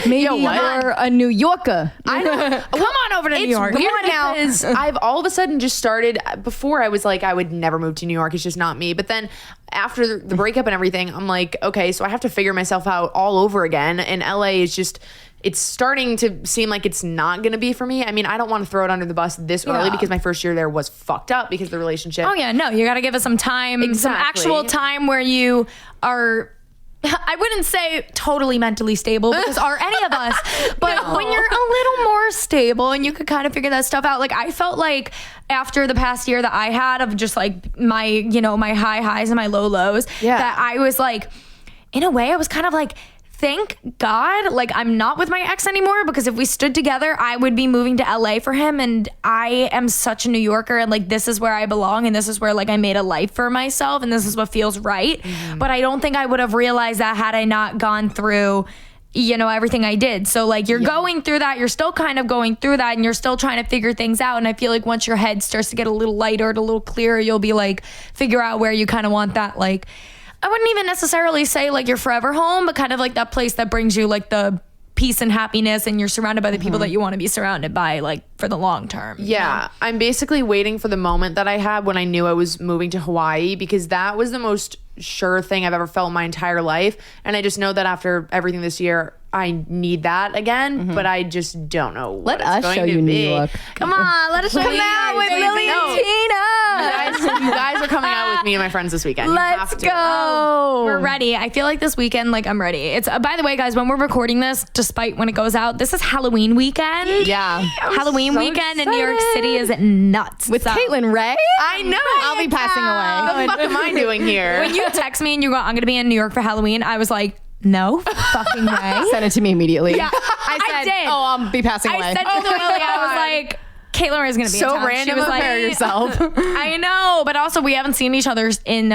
Maybe you're a New Yorker. Come on over to New York. Weird now. I've all of a sudden just started. Before I was like, I would never move to New York. It's just not me. But then after the breakup and everything, I'm like, okay, so I have to figure myself out all over again. And LA is just, it's starting to seem like it's not going to be for me. I mean, I don't want to throw it under the bus this early because my first year there was fucked up because of the relationship. Oh yeah, no, you got to give it some time, some actual time where you are, I wouldn't say totally mentally stable because are any of us, but when you're a little more stable and you could kind of figure that stuff out. Like I felt like after the past year that I had of just like my, my high highs and my low lows, that I was like, in a way I was kind of like, thank God, like I'm not with my ex anymore, because if we stood together, I would be moving to LA for him. And I am such a New Yorker, and like this is where I belong, and this is where like I made a life for myself, and this is what feels right. But I don't think I would have realized that had I not gone through everything I did. So like you're going through that, you're still kind of going through that, and you're still trying to figure things out. And I feel like once your head starts to get a little lighter, a little clearer, you'll be like, figure out where you kind of want that, like, I wouldn't even necessarily say like your forever home, but kind of like that place that brings you like the peace and happiness, and you're surrounded by the people that you want to be surrounded by, like for the long term. Yeah. I'm basically waiting for the moment that I had when I knew I was moving to Hawaii, because that was the most sure thing I've ever felt in my entire life. And I just know that after everything this year, I need that again, but I just don't know what it's going to be. New York. Come on, let us show you. Come out with Lily and Tina. You guys are coming out with me and my friends this weekend. Let's go. We're ready. I feel like this weekend, like I'm ready. It's by the way, guys, when we're recording this, despite when it goes out, this is Halloween weekend. Yeah. Halloween weekend in New York City is nuts. With Caitlyn Rae? I know. I'll be passing away. What the fuck am I doing here? When you text me and you go, I'm going to be in New York for Halloween, I was like, no fucking way. Send it to me immediately. Yeah, I said, did. I'll be passing away. I said to Lily, I was like, Caitlyn Rae is going to be so in town. random. She was Prepare like, yourself. I know, but also we haven't seen each other in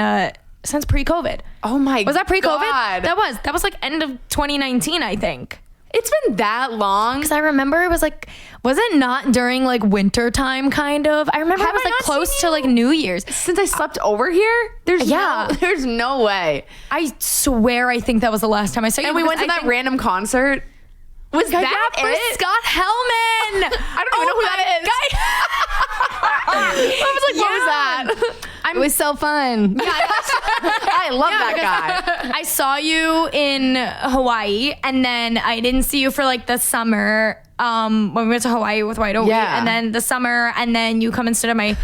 since pre-COVID. Oh my God. Was that pre-COVID? That was like end of 2019, I think. It's been that long. Because I remember it was like, was it not during like winter time kind of? I remember it was like close to like New Year's. Since I slept over here? There's no way. I swear I think that was the last time I saw you. And we went to that random concert. Was that for it? Scott Hellman? I don't even know who that is. I was like, what was that? It was so fun. I love that guy. I saw you in Hawaii, and then I didn't see you for like the summer when we went to Hawaii with White Oak. And then the summer, and then you come and stood at my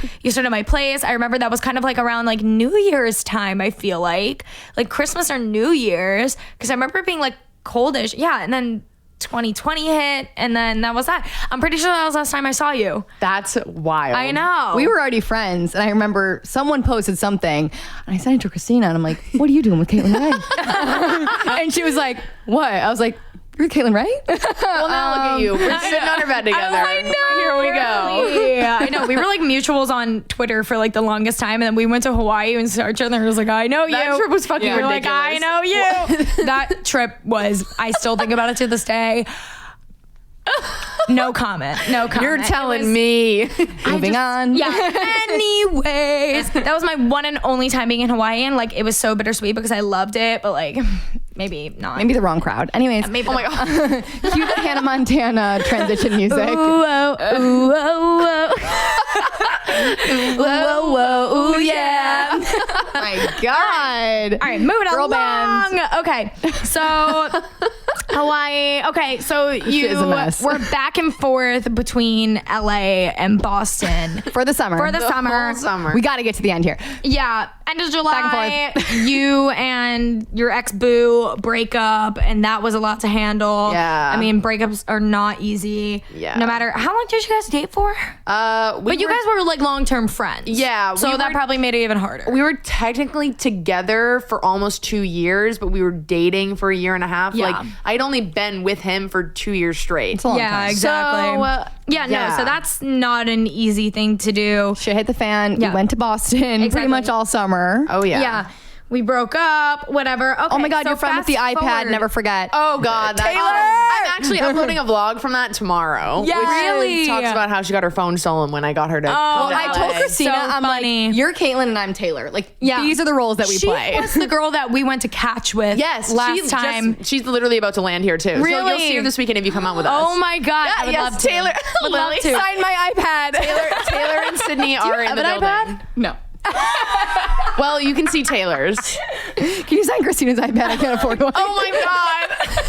place. I remember that was kind of like around like New Year's time, I feel like Christmas or New Year's, because I remember it being like coldish. Yeah, and then 2020 hit, and then that was that. I'm pretty sure that was the last time I saw you. That's wild. I know. We were already friends, and I remember someone posted something, and I sent it to Christina, and I'm like, what are you doing with Caitlyn Rae? And she was like, what? I was like, You're Caitlyn Rae? Well, now look at you. We're sitting on our bed together. I know. Here we go. Yeah, I know. We were like mutuals on Twitter for like the longest time, and then we went to Hawaii and saw each other. And I was like, I know you. That trip was fucking We're ridiculous. like, I know you. That trip was. I still think about it to this day. No comment. No comment. You're telling me. Moving on. Yeah. Anyways, that was my one and only time being in Hawaii, and like it was so bittersweet because I loved it, but like maybe not. Maybe the wrong crowd. Anyways. Maybe. Oh my God. Cue the Hannah Montana transition music. Ooh, oh, ooh, oh, oh. Whoa, whoa, ooh, yeah. My God. All right, moving Girl along. band. Okay, so Hawaii. Okay, so you is a mess. we're back and forth between LA and Boston For the summer. for the summer. Whole summer. We got to get to the end here. Yeah, end of July. Back You and your ex-boo break up, and that was a lot to handle. Yeah. I mean, breakups are not easy. Yeah. No matter how long did you guys date for? But you guys were like long-term friends. Yeah, So we that were- probably made it even harder. We were technically together for almost 2 years, but we were dating for a year and a half. Yeah. Like, I'd only been with him for 2 years straight. It's a long Yeah, time. exactly. So, yeah, no, so that's not an easy thing to do. Shit hit the fan. Yeah. We went to Boston pretty Exactly. much all summer. Oh, yeah. Yeah. We broke up, whatever. Okay, Oh my God, so your friend with the fast iPad, forward. never forget. Oh God, Taylor! I'm actually uploading a vlog from that tomorrow. Yeah. which Really? talks about how she got her phone stolen when I got her to. come to I told LA. Christina, So I'm funny. like, you're Caitlyn and I'm Taylor. Like, Yeah. these are the roles that we She play. was the girl that we went to catch with Yes, last time. she's literally about to land here too. So Really? you'll see her this weekend if you come out with us. Oh my God, I would yes, love to. Taylor. Would love Lily, to. Sign my iPad. Taylor and Sydney are in have the an building. iPad? No. Well, you can see Taylor's. Can you sign Christina's iPad? I can't afford one. Oh my God.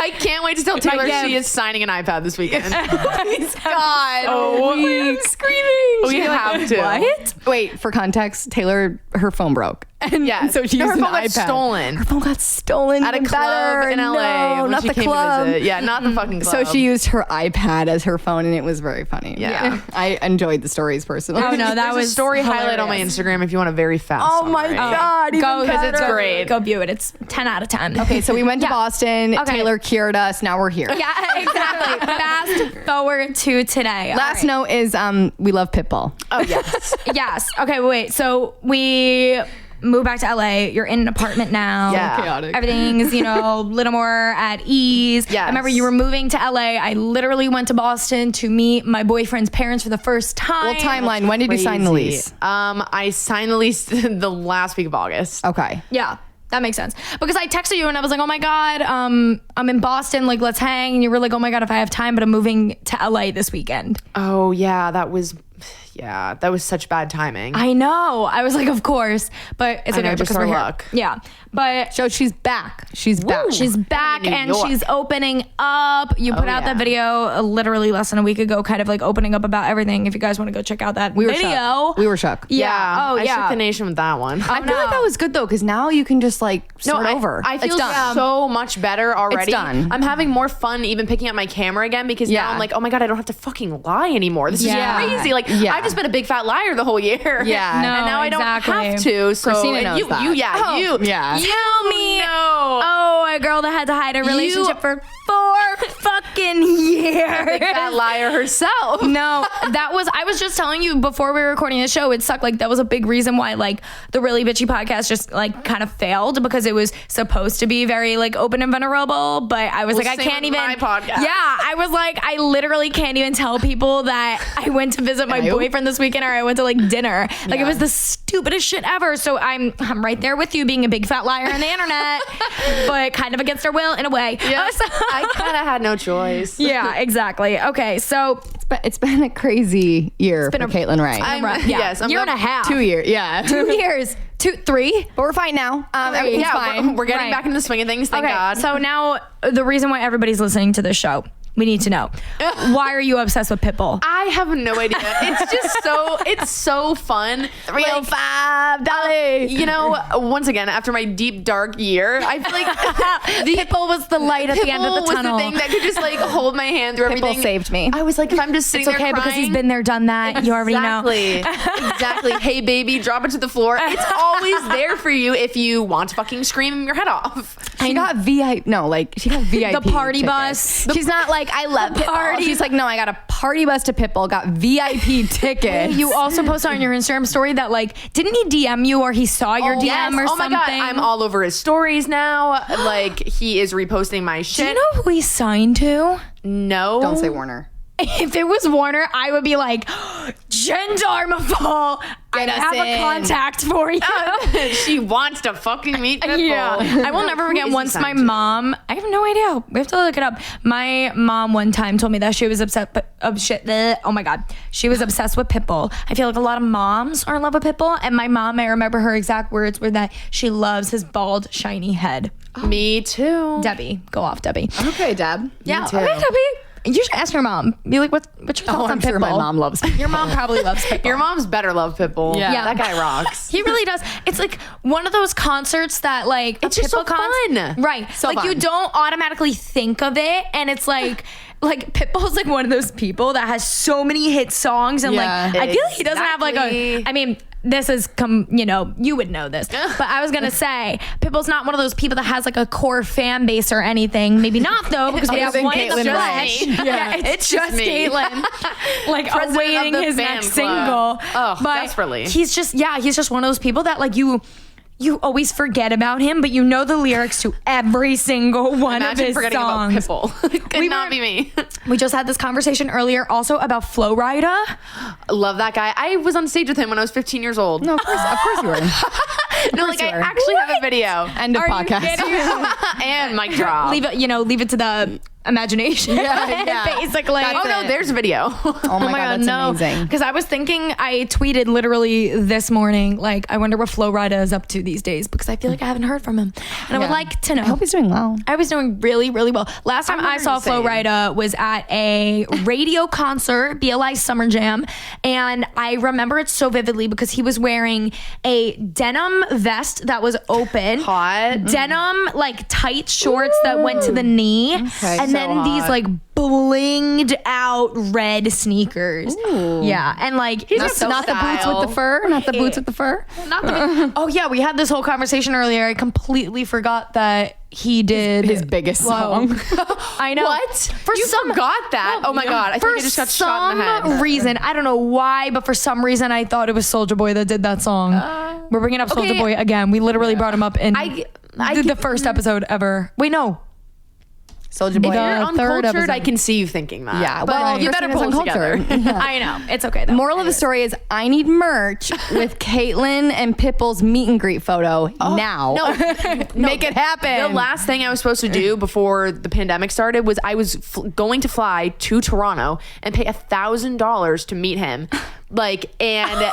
I can't wait to tell Taylor gift. she is signing an iPad this weekend. God. Oh, I'm screaming. we have to. What? Wait, for context, Taylor, her phone broke. And Yes. so she No, her used an phone got iPad. stolen. Her phone got stolen At a even club better. in LA. No, when not she the came to club. visit. Yeah, not the fucking club. So she used her iPad as her phone, and it was very funny. Yeah. I enjoyed the stories personally. Oh, no, that There's was a story highlight on my hilarious. Instagram if you want a very fast Oh my summary. God, even Go, better. it's great. Go view it. It's 10 out of 10. Okay, so we went to Yeah. Boston. Okay. Taylor cured us. Now we're here. Yeah, exactly. Fast forward to today. Last note is we love Pitbull. Oh, yes. Yes. Okay, wait. So we moved back to LA. You're in an apartment now. Yeah. Chaotic. Everything's, a little more at ease. Yes. I remember you were moving to LA. I literally went to Boston to meet my boyfriend's parents for the first time. Well, timeline. When did you sign the Crazy. lease? I signed the lease the last week of August. Okay. Yeah. That makes sense. Because I texted you and I was like, oh my God, I'm in Boston. Like, let's hang. And you were like, oh my God, if I have time, but I'm moving to LA this weekend. Oh, yeah. That was such bad timing. I know. I was like, of course. But it's I okay know, just because our we're here. luck. Yeah. But So she's back. She's back. she's back New and York. she's opening up. You put out yeah. that video literally less than a week ago, kind of like opening up about everything. If you guys want to go check out that we were video. shook. We were shook. Yeah. Oh, I yeah. shook the nation with that one. I feel like that was good though, because now you can just like start over. I feel it's done. so much better already. done. I'm having more fun even picking up my camera again because Yeah. now I'm like, oh my God, I don't have to fucking lie anymore. This Yeah. is crazy. Like, Yeah. I've just been a big fat liar the whole year. Yeah. No, and now I don't exactly. have to. So Christina and knows you, that. you, yeah, Oh, you, yeah. Tell me. No. Oh, a girl that had to hide a relationship for 4 fucking years. Big fat liar herself. No, I was just telling you before we were recording the show, it sucked. Like, that was a big reason why, like, the Really Bitchy podcast just, like, kind of failed because it was supposed to be very, like, open and vulnerable. But I was Well, like, I same can't with even. my podcast. Yeah, I was like, I literally can't even tell people that I went to visit my Ew. boyfriend this weekend or I went to, like, dinner. Like, it was the stupidest shit ever. So I'm right there with you being a big fat liar on the internet, but kind of against our will in a way. Yeah. So- I kind of had no choice. yeah, exactly. Okay, so But it's been a crazy year for been a- Caitlyn Rae. Yes, I'm year and a not- half. 2 years. Yeah. 2 years. 3. But we're fine now. Everything's Yeah, fine. we're getting Right. back into the swing of things. Thank Okay, God. so now the reason why everybody's listening to this show, We need to know. Why are you obsessed with Pitbull? I have no idea. It's just it's so fun. $305. You know, once again, after my deep dark year, I feel like Pitbull was the light at the end of the tunnel. Was the thing that could just like hold my hand through everything. Pitbull saved me. I was like, if I'm just sitting It's okay there because crying, he's been there, done that. You already know. Exactly. Hey, baby, drop it to the floor. It's always there for you if you want to fucking scream your head off. She got VIP. No, like she got VIP. The party tickets. bus. She's not like I love Pitbull. party. She's like, no, I got a party bus to Pitbull. Got VIP tickets. You also posted on your Instagram story that like, didn't he DM you or he saw your DM Yes. or oh something? my God, I'm all over his stories now. Like he is reposting my Do shit. you know who he's signed to? No. Don't say Warner. If it was Warner, I would be like, Gendarmeful, I us have a in. contact for you. She wants to fucking meet Pitbull. Yeah. I will never Who forget is he once my signed to? mom, I have no idea. We have to look it up. My mom one time told me that she was oh my God. She was obsessed with Pitbull. I feel like a lot of moms are in love with Pitbull. And my mom, I remember her exact words were that she loves his bald, shiny head. Me too. Debbie, go off, Debbie. Okay, Deb. Yeah, too. okay, Debbie. You should ask your mom. Be like, what's your thoughts on I'm Pitbull? sure my mom loves Pitbull. Your mom probably loves Pitbull. Your mom's better love Pitbull. Yeah. That guy rocks. He really does. It's like one of those concerts that like It's just so fun. Right. So like you fun. don't automatically think of it and it's like Pitbull's like one of those people that has so many hit songs and Yeah. like I feel like he doesn't have like Exactly. I mean this is you would know this, but I was gonna say Pitbull's not one of those people that has like a core fan base or anything. Maybe not though, because we Other have than one in the Caitlyn flesh. Rae. Yeah, it's just me. Caitlyn, like President awaiting of the his fan next club. single. Oh, but desperately. he's just one of those people that like you always forget about him, but you know the lyrics to every single one Imagine of his forgetting songs. about Pitbull. Could not be me. We just had this conversation earlier also about Flo Rida. Love that guy. I was on stage with him when I was 15 years old. No, of course you were. No, like I you were. actually have a video. End of Are you podcast. kidding? And mic drop. Leave it to the imagination. Yeah. Basically. That's Oh no, it. there's video. Oh my God, that's amazing. Because I was thinking, I tweeted literally this morning, like, I wonder what Flo Rida is up to these days because I feel like I haven't heard from him. And I would Yeah. like to know. I hope he's doing well. I was doing really, really well. Last time I'm I saw Flo wondering the Rida was at a radio concert, BLI Summer Jam. And I remember it so vividly because he was wearing a denim vest that was open. Hot. Denim, like tight shorts that went to the knee. Okay. And So then these hot. like blinged out red sneakers. Yeah. And like, He's Not, so not the boots style. with the fur. Not the boots with the fur. not the, oh yeah, we had this whole conversation earlier. I completely forgot that he did His biggest Whoa. song. I know. What? For You some forgot that? Oh my God. I for think I just got shot in the some head. reason, I don't know why, but for some reason, I thought it was Soulja Boy that did that song. We're bringing up okay. Soulja Boy again. We literally brought him up in I the first episode ever. Wait, no. Soulja Boy. If you're third uncultured, episode. I can see you thinking that. Yeah, but well, you better Christina's pull it together. uncultured. I know. It's okay though. Moral of the story is I need merch with Caitlyn and Pitbull's meet and greet photo now. No, Make it happen. The last thing I was supposed to do before the pandemic started was I was going to fly to Toronto and pay $1,000 to meet him. Like, and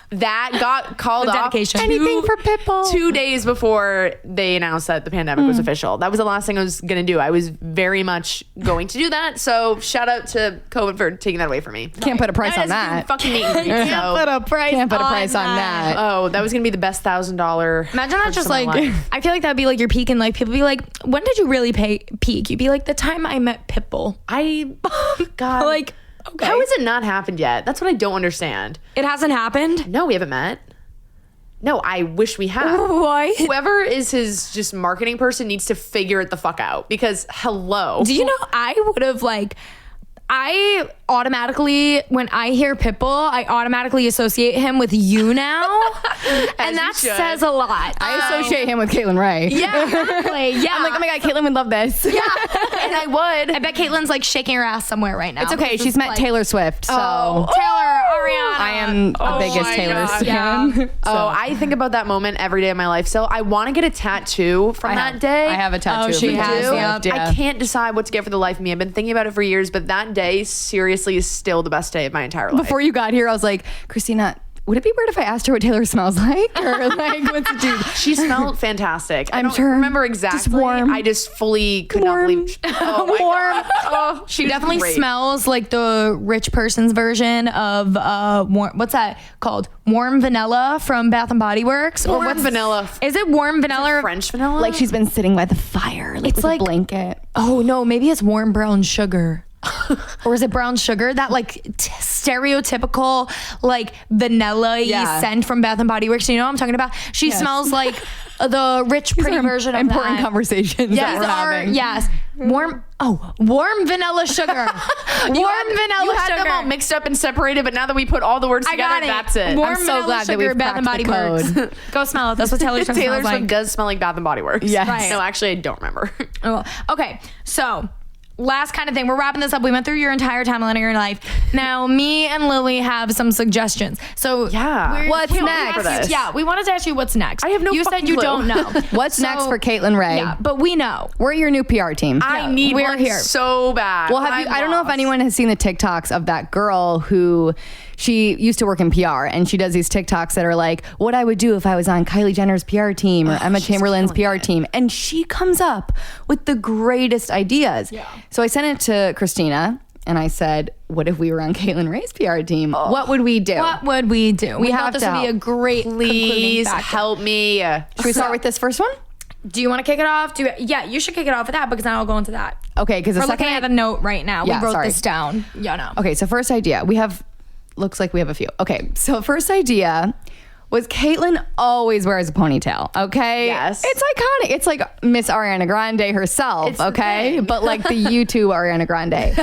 that got called The off. dedication. Anything for Pitbull. 2 days before they announced that the pandemic was official. That was the last thing I was going to do. I was very much going to do that. So shout out to COVID for taking that away from me. Can't put a price on that. Fucking meet and greet. Can't put So, a price. Can't put a price on that. oh, that was going to be the best $1,000. Imagine that just like, I feel like that'd be like your peak and like people be like, when did you really peak? You'd be like, the time I met Pitbull. God. Like, okay. How has it not happened yet? That's what I don't understand. It hasn't happened? No, we haven't met. No, I wish we had. Why? Whoever is his just marketing person needs to figure it the fuck out because hello. Do you know I would have like I automatically, when I hear Pitbull, I automatically associate him with you now. And you that should. says a lot. I associate him with Caitlyn Rae. Yeah, exactly. Yeah. I'm like, oh my God, Caitlyn would love this. yeah. And I would. I bet Caitlin's like shaking her ass somewhere right now. It's okay. She's met Taylor Swift, so Taylor, Ariana. I am the biggest my Taylor God. fan. Oh, I think about that moment every day of my life. So I want to get a tattoo from that day. I have a tattoo. Oh, she of Taylor has, Swift, yeah. I can't decide what to get for the life of me. I've been thinking about it for years, but that day seriously is still the best day of my entire life. Before you got here, I was like, Christina, would it be weird if I asked her what Taylor smells like? Or like, what's it do? She smelled fantastic. I I'm don't sure. remember exactly. Just warm. I just fully could not Warm. believe. Oh my God. Oh, She definitely smells like the rich person's version of what's that called? Warm vanilla from Bath and Body Works. Or what's vanilla? Is it warm vanilla? Or French vanilla? Like she's been sitting by the fire. Like It's with like- a blanket. Oh no, maybe it's warm brown sugar. Or is it brown sugar? That like stereotypical like vanilla-y Yeah. scent from Bath and Body Works. You know what I'm talking about? She smells like the rich, pretty version of important that. conversations that These we're are having. warm vanilla sugar. Warm vanilla You had sugar. them all mixed up and separated, but now that we put all the words I together, got it. that's it. Warm I'm so vanilla glad that sugar, we've Bath and Body cracked the Works. Go smell it. That's what Taylor Swift Taylor smells Swift like. does smell like Bath and Body Works. Yes. Right. No, actually, I don't remember. Oh, okay, so last kind of thing. We're wrapping this up. We went through your entire timeline of your life. Now, me and Lily have some suggestions. So, Yeah. What's we wanted next? to ask you- Yeah, we wanted to ask you what's next. I have no You said fucking you clue. don't know. What's So- next for Caitlyn Rae? Yeah, but we know. We're your new PR team. I need we're one here. so bad. Well, but have you? I'm I don't know if lost. anyone has seen the TikToks of that girl who she used to work in PR, and she does these TikToks that are like, "What I would do if I was on Kylie Jenner's PR team or Emma Chamberlain's PR team," and she comes up with the greatest ideas. Yeah. So I sent it to Christina, and I said, "What if we were on Caitlyn Rae's PR team? What would we do?" What would we do? We have thought this to would be a help. great Please concluding factor. help me. Should we start with this first one? Do you want to kick it off? Yeah, you should kick it off with that because then I'll go into that. Okay, because the We're second looking at a note right now. Yeah, we wrote sorry. this down. Yeah, no. Okay, so first idea. Looks like we have a few. Okay, so first idea was Caitlyn always wears a ponytail, okay? Yes. It's iconic. It's like Miss Ariana Grande herself, It's the okay? thing. But like the YouTube Ariana Grande.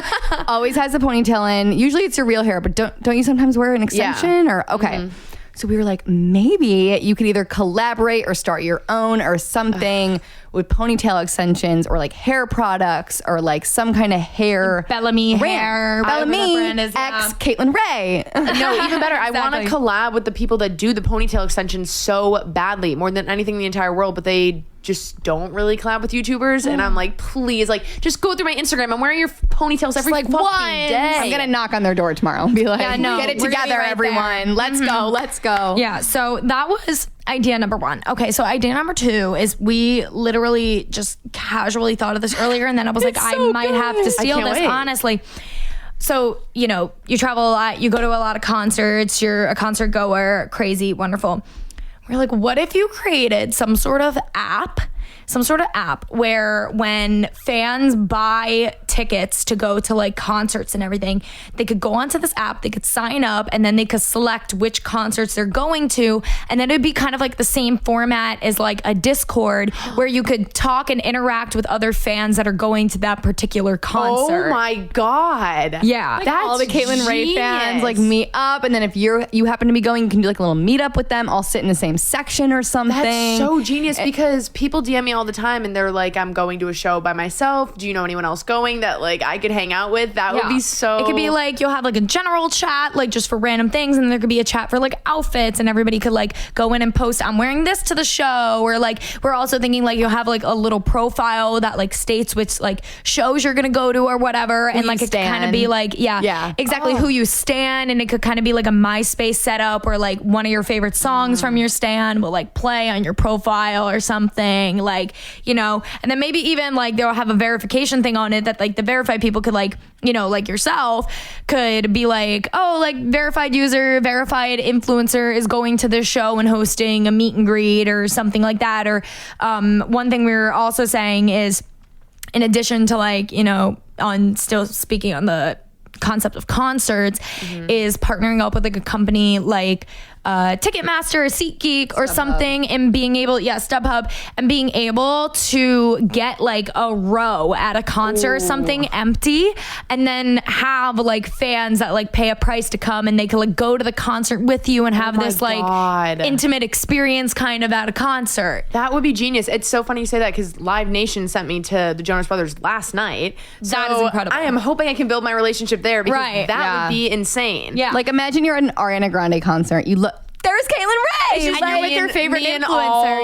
Always has a ponytail in. Usually it's your real hair, but don't you sometimes wear an extension? Or okay. So we were like, maybe you could either collaborate or start your own or something with ponytail extensions or like hair products or like some kind of hair Bellamy brand. hair. whatever the Bellamy brand is, X Caitlyn Rae. No, even better. I want to Exactly. collab with the people that do the ponytail extensions so badly, more than anything in the entire world, but they just don't really collab with YouTubers. And I'm like, please, like, just go through my Instagram. I'm wearing your ponytails every like fucking once. day. I'm gonna knock on their door tomorrow and be like, Yeah, no, get it we're gonna be together, right everyone. there. Let's go. Let's go. Yeah, so that was idea number one. Okay, so idea number two is we literally just casually thought of this earlier, and then I was like, I so might have to good. steal can't this, wait. honestly. So, you know, you travel a lot, you go to a lot of concerts, you're a concert goer, crazy, wonderful. We're like, what if you created some sort of app where when fans buy tickets to go to like concerts and everything, they could go onto this app, they could sign up, and then they could select which concerts they're going to. And then it'd be kind of like the same format as like a Discord where you could talk and interact with other fans that are going to that particular concert. Oh my God. Yeah. That's All the Caitlyn Rae fans genius. like meet up, and then if you happen to be going, you can do like a little meetup with them, all sit in the same section or something. That's so genius because people DM me all the time and they're like, I'm going to a show by myself. Do you know anyone else going that like I could hang out with? That would be so. It could be like you'll have like a general chat, like just for random things, and there could be a chat for like outfits, and everybody could like go in and post, I'm wearing this to the show, or like we're also thinking like you'll have like a little profile that like states which like shows you're gonna go to or whatever, and you like it could kind of be stan. like yeah exactly who you stan, and it could kind of be like a MySpace setup where like one of your favorite songs from your stan will like play on your profile or something, like, you know, and then maybe even like they'll have a verification thing on it that like the verified people could like, you know, like yourself could be like, oh, like verified user, verified influencer is going to this show and hosting a meet and greet or something like that. Or one thing we were also saying is, in addition to like, you know, on still speaking on the concept of concerts, is partnering up with like a company like Ticketmaster or SeatGeek or something, and being able, StubHub, and being able to get like a row at a concert or something empty, and then have like fans that like pay a price to come, and they can like go to the concert with you and have my this like God. intimate experience kind of at a concert. That would be genius. It's so funny you say that because Live Nation sent me to the Jonas Brothers last night. That is incredible. I am hoping I can build my relationship there because Right, that yeah. would be insane. Yeah. Like imagine you're at an Ariana Grande concert. You look, there's Caitlyn Rae. She's And you're with your favorite me and influencer.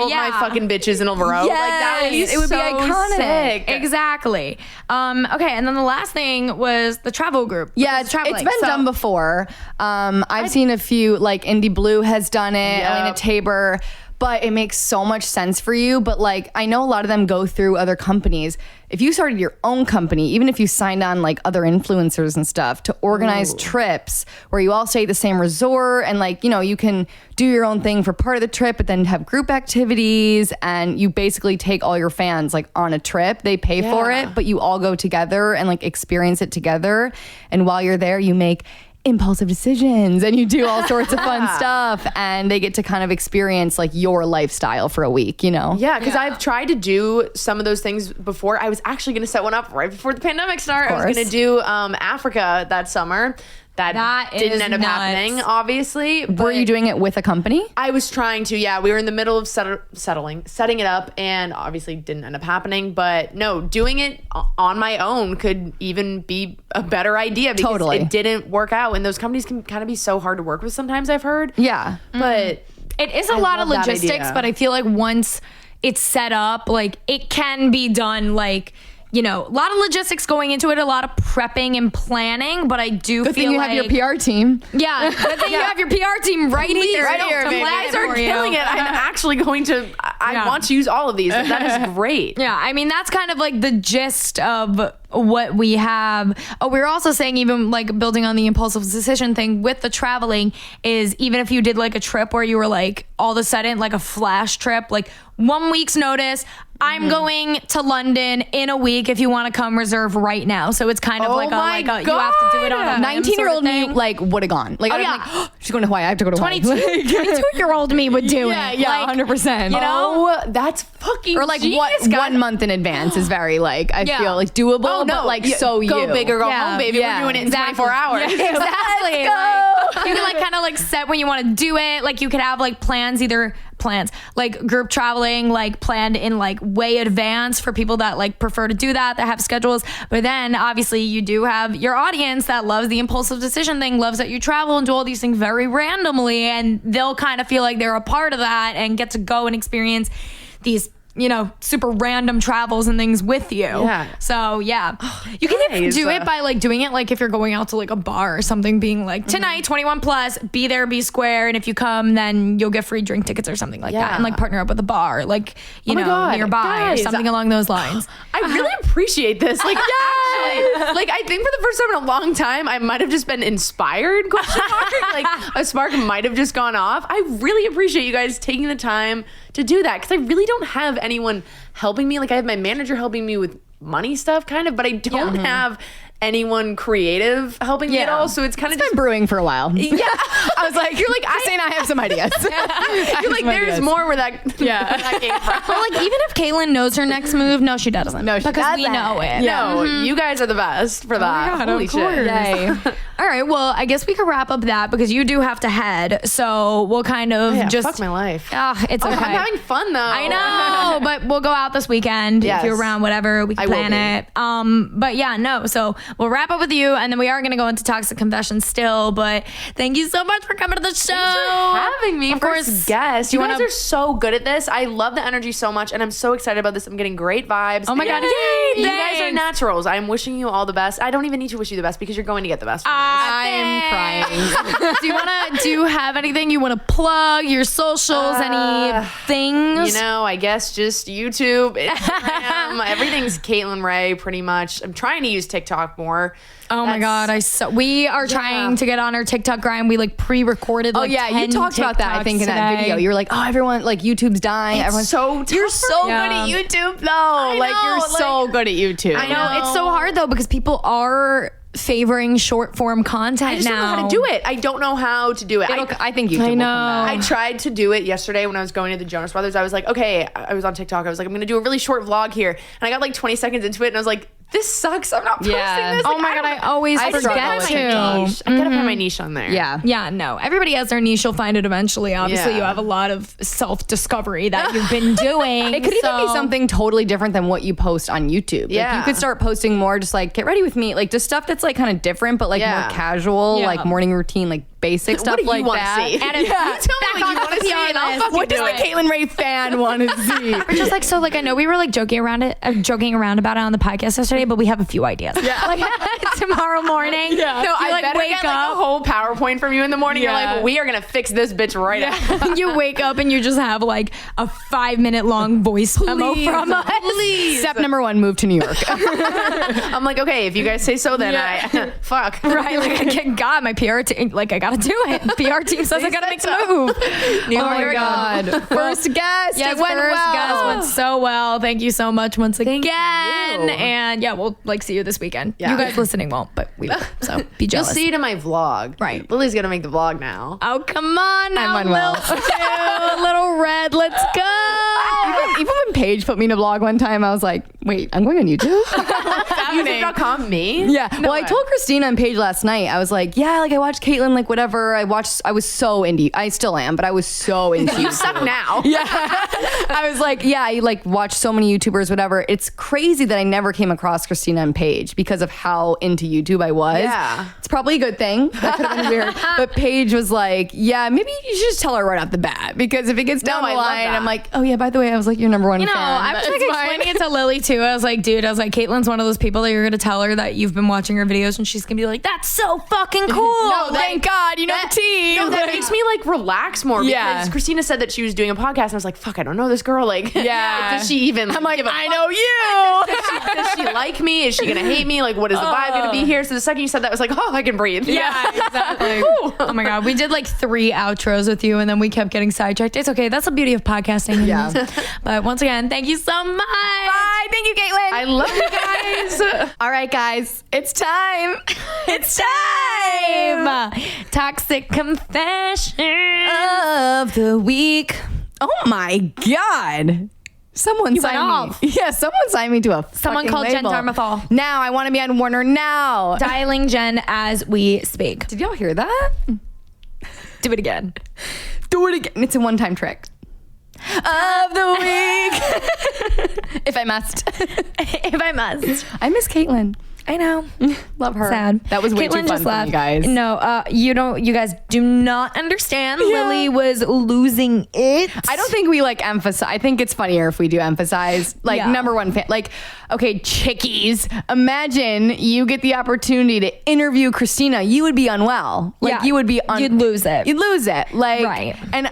all Yeah. my fucking bitches in a row. Like that Yes, would it would be so iconic. sick. Exactly. Okay, and then the last thing was the travel group. Yeah, Because traveling. it's been So- done before. I've seen a few, like Indie Blue has done it, Yep. Elena Tabor, but it makes so much sense for you. But like, I know a lot of them go through other companies. If you started your own company, even if you signed on like other influencers and stuff to organize trips where you all stay at the same resort and like, you know, you can do your own thing for part of the trip, but then have group activities and you basically take all your fans like on a trip. They pay for it, but you all go together and like experience it together. And while you're there, you make impulsive decisions and you do all sorts of fun stuff and they get to kind of experience like your lifestyle for a week, you know? Yeah, because I've tried to do some of those things before. I was actually going to set one up right before the pandemic started. I was going to do Africa that summer. That didn't is end up nuts. happening, obviously. Were but you doing it with a company? I was trying to, yeah. We were in the middle of setting it up, and obviously didn't end up happening. But no, doing it on my own could even be a better idea because Totally. it didn't work out. And those companies can kind of be so hard to work with sometimes, I've heard. Yeah. But It is a I lot of love that logistics, idea. but I feel like once it's set up, like it can be done like, you know, a lot of logistics going into it, a lot of prepping and planning, but I do Good feel thing you like have your PR team. Yeah, good thing you have your PR team right here. right here, to baby. you plan guys are for you. killing it. I'm actually going to. I Yeah. want to use all of these. That is great. Yeah, I mean, that's kind of like the gist of what we have. Oh, we were also saying, even like building on the impulsive decision thing with the traveling, is even if you did like a trip where you were like all of a sudden like a flash trip, like 1 week's notice, I'm going to London in a week. If you want to come, reserve right now. So it's kind of Oh like my you have to do it on a whim 19-year-old sort of me thing. like would have gone. Like, Oh, I'm yeah. like, she's going to Hawaii. I have to go to Hawaii. 22-year-old me would do Yeah, it. yeah, Like, 100%. you know? Oh, that's fucking Or like genius, guys. 1 month in advance is very like, I Yeah. feel like doable, Oh, no. but like Yeah, so go you. big or go Yeah. home, baby. Yeah. We're doing it in Exactly. 24 hours. Yeah, exactly. Like, you can like kind of like set when you want to do it. Like you could have like plans, like group traveling, like planned in like way advance for people that like prefer to do that have schedules. But then obviously you do have your audience that loves the impulsive decision thing, loves that you travel and do all these things very randomly, and they'll kind of feel like they're a part of that and get to go and experience these, you know, super random travels and things with you. Yeah. So yeah, you can even guys. do it by like doing it like if you're going out to like a bar or something, being like tonight 21 plus, be there, be square, and if you come, then you'll get free drink tickets or something like that, Yeah. and like partner up with a bar, like you Oh my know, God, nearby guys. or something along those lines. I really appreciate this. Like, actually, like I think for the first time in a long time, I might have just been inspired. Question mark. Like a spark might have just gone off. I really appreciate you guys taking the time to do that because I really don't have anyone helping me. Like I have my manager helping me with money stuff, kind of, but I don't have anyone creative helping me at all. So it's kind of It's been brewing for a while. yeah. I was like, you're like, Christina, I have some ideas. you're like, there's more where that that came from. Well, like even if Caitlyn knows her next move, no, she doesn't. No, she because we doesn't. know it. Yeah. No, you guys are the best for that. God, Holy of shit. course. Yay. All right, well, I guess we could wrap up that because you do have to head. So we'll kind of Yeah, just fuck my life. It's okay. I'm having fun though. I know, but we'll go out this weekend Yes. if you're around. Whatever, we can I will plan be. it. But yeah, no. So we'll wrap up with you, and then we are going to go into toxic confessions still. But thank you so much for coming to the show. Thanks for having me. Of First course, guest. You guys wanna- are so good at this. I love the energy so much, and I'm so excited about this. I'm getting great vibes. Oh my God, Yay! yay, You guys are thanks. naturals. I'm wishing you all the best. I don't even need to wish you the best because you're going to get the best. From I'm crying. Do you have anything you want to plug? Your socials? Any things? this. You know, I guess just YouTube, Instagram, everything's Caitlyn Rae pretty much. I'm trying to use TikTok more. Oh my God, we are trying to get on our TikTok grind. We like pre-recorded. Oh Like yeah, you 10 talked about that. I think in that TikToks video, today. you were like, "Oh, everyone like YouTube's dying. Everyone's so tough you're for so me. good at Yeah. YouTube, though. Like know, you're so like- good at YouTube. I know it's so hard though because people are favoring short form content I just now. don't know how to do it. I don't know how to do it. I think YouTube. I will know. come back. I tried to do it yesterday when I was going to the Jonas Brothers. I was like, okay, I was on TikTok. I was like, I'm going to do a really short vlog here. And I got like 20 seconds into it and I was like, this sucks. I'm not posting Yeah. this. Oh Like, my God, I always I forget struggle with to. it. I gotta find my niche on there. Yeah. Yeah, no. Everybody has their niche. You'll find it eventually. Obviously, Yeah. you have a lot of self-discovery that you've been doing. It could even be so- something totally different than what you post on YouTube. Like, Yeah. you could start posting more just like get ready with me, like just stuff that's like kind of different, but like Yeah. more casual, Yeah. like morning routine, like basic stuff What do you like want that. to see? And You tell me what you want to see, and I'll fucking What does do the it. Caitlyn Rae fan want to see? We're just like, so like, I know we were like joking around about it on the podcast yesterday, but we have a few ideas. Yeah. Like tomorrow morning. Yeah. No, you I like better wake get up. like a whole PowerPoint from you in the morning. You're Yeah. like, we are gonna fix this bitch right now. You wake up and you just have like a 5-minute long voice memo from us. Step number 1, move to New York. I'm like, okay, if you guys say so, then I fuck. Right, like I can't, God, my PR team, like I gotta do it. PR team says I gotta make the move. Oh my God. First guest. Yes, it went first well. guest went so well. Thank you so much once again. you. And yeah, we'll like see you this weekend. Yeah. You guys listening won't, but we will. So be You'll jealous. see it in my vlog. Right. Lily's gonna make the vlog now. Oh, come on now, Unwell. Little red, let's go. Even when Paige put me in a vlog one time, I was like, wait, I'm going on YouTube? YouTube.com, me? Yeah. No Well, I way. told Christina and Paige last night, I was like, yeah, like I watched Caitlyn, like whatever. I was so indie. I still am, but I was so into You YouTube. suck now. Yeah. I was like, yeah, I like watch so many YouTubers, whatever. It's crazy that I never came across Christina and Paige because of how into YouTube I was. Yeah. It's probably a good thing. That could have been weird. But Paige was like, yeah, maybe you should just tell her right off the bat because if it gets down No, the I love line, that. I'm like, oh yeah, by the way, I was like your number one You know, fan. I was but like it's fine. explaining it to Lily too. I was like, dude, Caitlin's one of those people that you're gonna tell her that you've been watching her videos and she's gonna be like, that's so fucking cool. No, thank God, you know the team. No, that makes me like relax more because Yeah. Christina said that she was doing a podcast and I was like, fuck, I don't know this girl. Like, Yeah. does she even I'm like, give a I fuck? know you. Does she like me? Is she gonna hate me? Like, what is the vibe gonna be here? So the second you said that, I was like, oh, I can breathe. Yeah, exactly. Oh my God. We did like 3 outros with you and then we kept getting sidetracked. It's okay. That's the beauty of podcasting. Yeah. But once again, thank you so much. Bye. Thank you, Caitlyn. I love you guys. All right, guys, it's time. It's time. Toxic confession. Of the week. Oh my God. Someone went signed off. me. Yeah, someone signed me to a Someone fucking called Jen label. Darmathal. Now I want to be on Warner now. Dialing Jen as we speak. Did y'all hear that? Do it again. Do it again. It's a one-time trick. Of the week. If I must. If I must. I miss Caitlyn. I know. Love her. Sad. That was way Caitlyn too fun just for left. me, guys. No, you guys do not understand. Lily was losing it. I don't think we like emphasize. I think it's funnier if we do emphasize like Yeah. number one fan. Like, okay, chickies. Imagine you get the opportunity to interview Christina. You would be unwell. Like Yeah. you would be. You'd lose it. You'd lose it. Like Right. And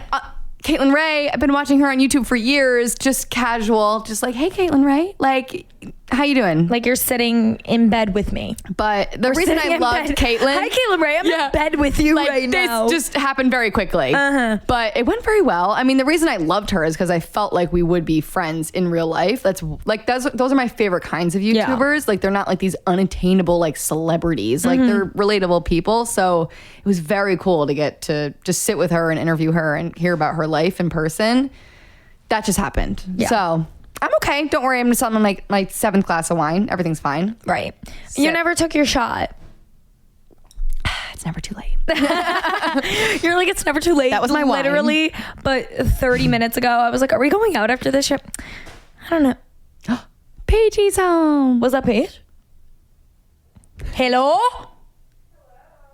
Caitlyn Rae. I've been watching her on YouTube for years. Just casual. Just like, hey, Caitlyn Rae. Like, how you doing? Like you're sitting in bed with me. But the reason Sitting I in loved bed. Caitlyn. Hi, Caitlyn Rae. I'm in bed with you like, right this now. just happened very quickly. But it went very well. I mean, the reason I loved her is because I felt like we would be friends in real life. That's like those are my favorite kinds of YouTubers. Like they're not like these unattainable like celebrities. Like they're relatable people. So it was very cool to get to just sit with her and interview her and hear about her life in person. That just happened. Yeah. So I'm okay. Don't worry. I'm just on like my 7th glass of wine. Everything's fine. Right. You never took your shot. It's never too late. You're like, it's never too late. That was my wine. literally. But 30 minutes ago, I was like, are we going out after this trip? I don't know. Paige's home. Was that Paige? Hello?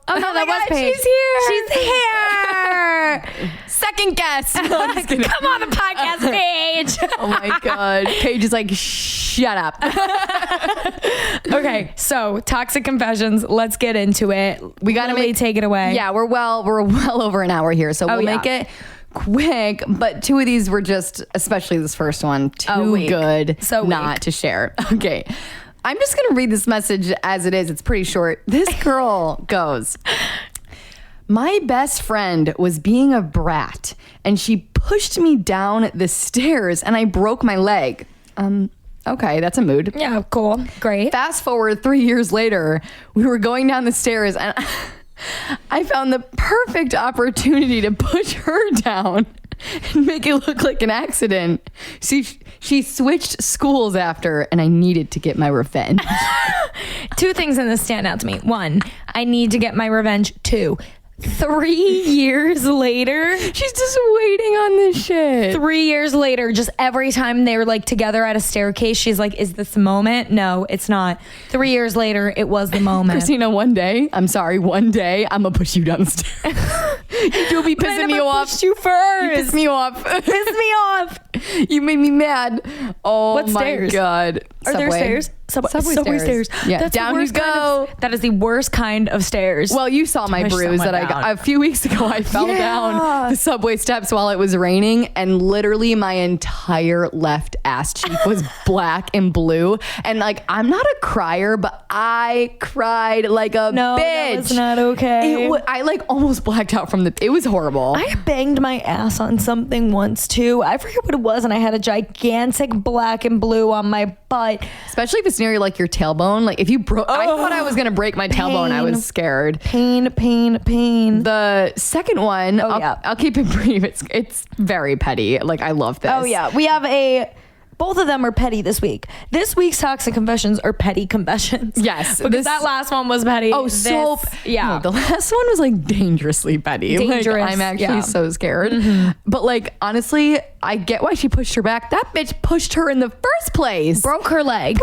Oh, no, my that was God, Paige. she's here. She's here. Second guess. No, I'm just kidding. Come on the podcast, Paige. Oh my God. Paige is like, shut up. Okay, so toxic confessions. Let's get into it. We gotta Lily, take it away. Yeah, we're well over an hour here, so we'll yeah. make it quick. But 2 of these were just, especially this first one, too weak. good So not to share. Okay. I'm just going to read this message as it is. It's pretty short. This girl goes, my best friend was being a brat and she pushed me down the stairs and I broke my leg. Okay, that's a mood. Yeah, cool. Great. Fast forward 3 years later, we were going down the stairs and I found the perfect opportunity to push her down and make it look like an accident. She switched schools after and I needed to get my revenge. 2 things in this stand out to me. 1, I need to get my revenge. 2, 3 years later, She's just waiting on this shit. 3 years later, just every time they were like together at a staircase, she's like, is this the moment? No, it's not. 3 years later, it was the moment. Christina, one day, I'm gonna push you down the stairs. You'll be pissing me off. Pushed you first. You piss me off. Piss me off. You made me mad. Oh What my stairs? God. Are there stairs? Subway stairs. Yeah, That's down the you worst kind go. that is the worst kind of stairs. Well, you saw my push bruise someone that I down. got a few weeks ago. I fell down the subway steps while it was raining, and literally my entire left ass cheek was black and blue. And like, I'm not a crier, but I cried like a no, bitch. that was not okay. I like almost blacked out from it was horrible. I banged my ass on something once too. I forget what it was, and I had a gigantic black and blue on my butt. Especially if it's near like your tailbone. Like if you broke, I thought I was gonna break my tailbone. I was scared. Pain. The second one, yeah. I'll keep it brief. It's very petty. Like I love this. Oh yeah, we have both of them are petty this week. This week's toxic confessions are petty confessions. Yes, because that last one was petty. Oh, so yeah. No, the last one was like dangerously petty. Dangerous. Like, I'm actually so scared. But like honestly, I get why she pushed her back. That bitch pushed her in the first place. Broke her leg.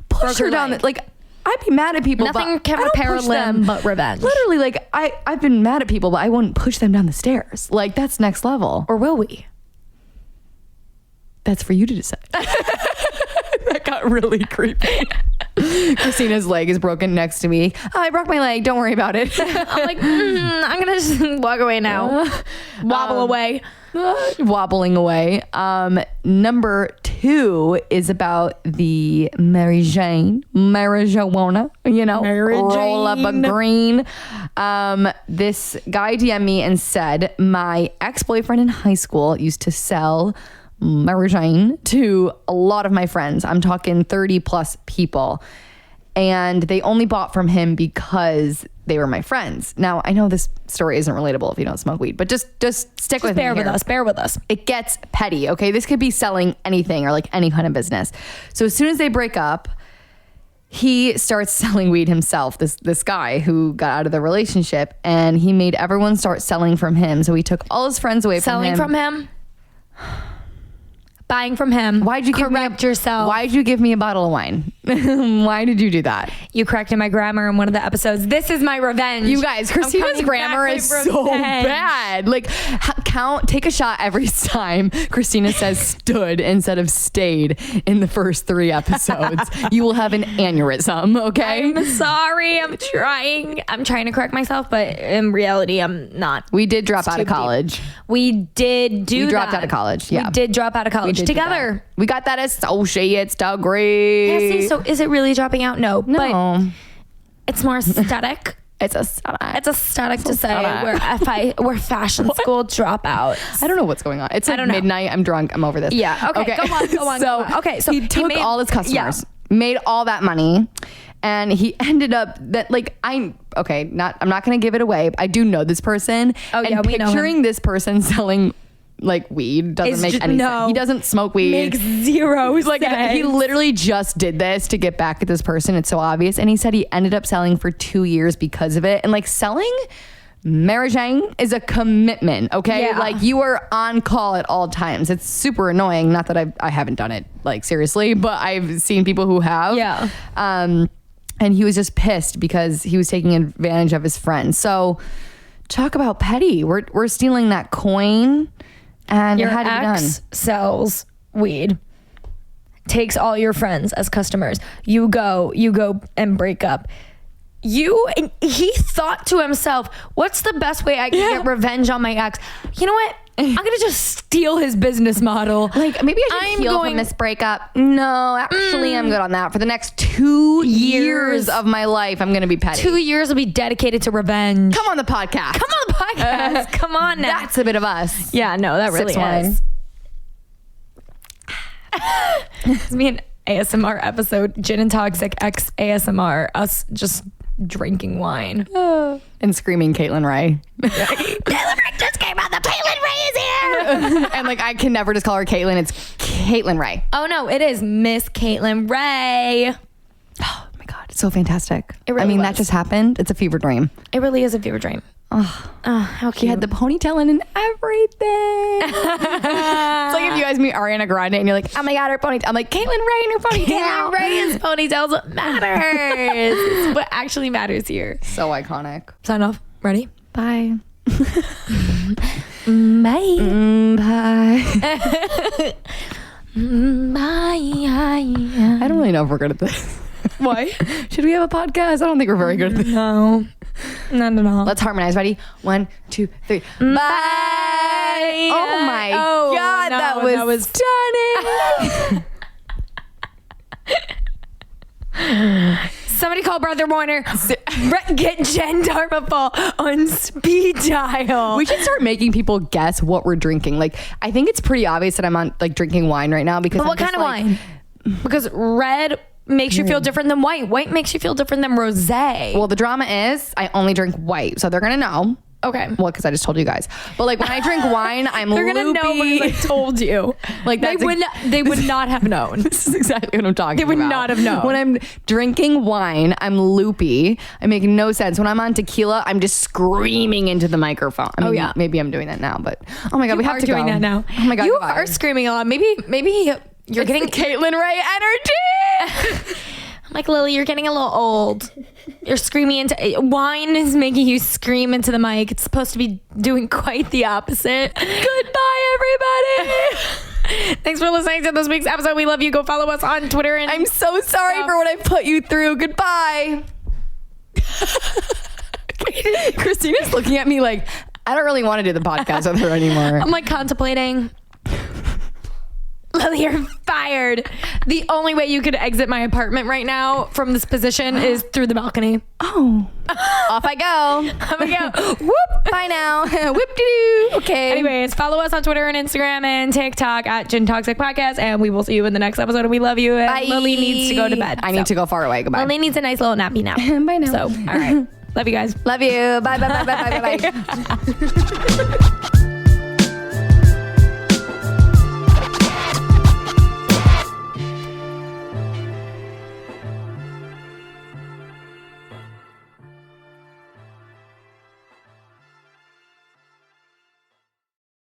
Pushed her down. leg. Like I'd be mad at people. Nothing but can I don't repair a push limb them. but revenge. Literally, like I've been mad at people, but I wouldn't push them down the stairs. Like that's next level. Or will we? That's for you to decide. That got really creepy. Christina's leg is broken next to me. Oh, I broke my leg. Don't worry about it. I'm like, I'm gonna just walk away now. Wobble away. Wobbling away. Number 2 is about the marijuana, roll up a green. This guy DM'd me and said, my ex-boyfriend in high school used to sell marijuana to a lot of my friends. I'm talking 30 plus people. And they only bought from him because they were my friends. Now, I know this story isn't relatable if you don't smoke weed, but just stick with me here. Bear with us. It gets petty, okay? This could be selling anything or like any kind of business. So as soon as they break up, he starts selling weed himself, this guy who got out of the relationship, and he made everyone start selling from him. So he took all his friends away from him. Selling from him? Buying from him. Why'd you correct yourself? Why'd you give me a bottle of wine? Why did you do that? You corrected my grammar in one of the episodes. This is my revenge. You guys, Christina's grammar is so bad. Like, take a shot every time Christina says stood instead of stayed in the first 3 episodes. You will have an aneurysm, okay? I'm sorry. I'm trying to correct myself, but in reality, I'm not. We did drop out of college. We did do that. We dropped out of college, yeah. We did drop out of college together. We got that associate's degree. Yeah, see, so is it really dropping out? No. But it's more aesthetic. It's aesthetic. It's aesthetic to say we're fashion school dropouts. I don't know what's going on. It's like midnight. I'm drunk. I'm over this. Yeah. Okay. Go on. So he took all his customers, made all that money, and he ended up I'm not going to give it away. I do know this person. Oh yeah, we know him. Picturing this person selling like weed doesn't make any sense. He doesn't smoke weed. Makes zero sense. He literally just did this to get back at this person. It's so obvious. And he said he ended up selling for 2 years because of it. And like selling marijuana is a commitment, okay? Yeah. Like you are on call at all times. It's super annoying. Not that I haven't done it like seriously, but I've seen people who have. Yeah. And he was just pissed because he was taking advantage of his friends. So talk about petty. We're stealing that coin. And your it had to be done. ex sells weed, takes all your friends as customers. You go and break up. He thought to himself, what's the best way I can get revenge on my ex? You know what? I'm gonna just steal his business model. Like maybe I should heal from this breakup. No, actually, I'm good on that. For the next 2 years of my life, I'm gonna be petty. 2 years will be dedicated to revenge. Come on the podcast. Come on now. That's a bit of us. Yeah, no, that really is. It's me an ASMR episode, Gin and Toxic X ASMR, us just drinking wine. And screaming Caitlyn Rae. Caitlyn Rae just came out. The Caitlyn Rae is here. And like I can never just call her Caitlyn. It's Caitlyn Rae. Oh no, it is Miss Caitlyn Rae. Oh my God, it's so fantastic. It really that just happened. It's a fever dream. It really is a fever dream. How She cute. had the ponytail in and everything. It's like if you guys meet Ariana Grande and you're like, oh my God, her ponytail. I'm like, Caitlyn Rae and her ponytail. Caitlyn Rae's ponytails what matters. It's what actually matters here. So iconic. Sign off. Ready? Bye. Bye. Bye. Bye. I don't really know if we're good at this. Why? Should we have a podcast? I don't think we're very good at this. No. Not at all. Let's harmonize. Ready? 1, 2, 3. Bye. Oh my God, no, that was stunning. Somebody call Brother Warner. Get Jen Darmafall on speed dial. We should start making people guess what we're drinking. Like, I think it's pretty obvious that I'm on like drinking wine right now because. But what kind of wine? Because red makes you feel different than white. White makes you feel different than rosé. Well, the drama is I only drink white, so they're gonna know. Okay. Well, because I just told you guys. But like when I drink wine, I'm They're gonna loopy. know because I told you. Like they would not have known. This is exactly what I'm talking about. They would not have known. When I'm drinking wine, I'm loopy. I make no sense. When I'm on tequila, I'm just screaming into the microphone. I mean, yeah. Maybe I'm doing that now, but oh my God, we You have are to doing go. that now. Oh my God, you goodbye. are screaming a lot. Maybe you're getting Caitlyn Rae energy. I'm like, Lily, you're getting a little old. You're screaming into wine is making you scream into the mic. It's supposed to be doing quite the opposite. Goodbye, everybody. Thanks for listening to this week's episode. We love you. Go follow us on Twitter. And I'm so sorry for what I put you through. Goodbye. Christina's looking at me like I don't really want to do the podcast with her anymore. I'm like contemplating. Lily, you're fired. The only way you could exit my apartment right now from this position is through the balcony. Oh. Off I go. I'm gonna go. Whoop. Bye now. Whoop doo. Okay. Anyways, follow us on Twitter and Instagram and TikTok at Gin Toxic Podcast, and we will see you in the next episode. We love you. And Bye. Lily needs to go to bed. I need to go far away. Goodbye. Lily needs a nice little nappy nap. Bye now. So, all right. Love you guys. Love you. Bye. Bye. Bye. Bye. Bye. Bye.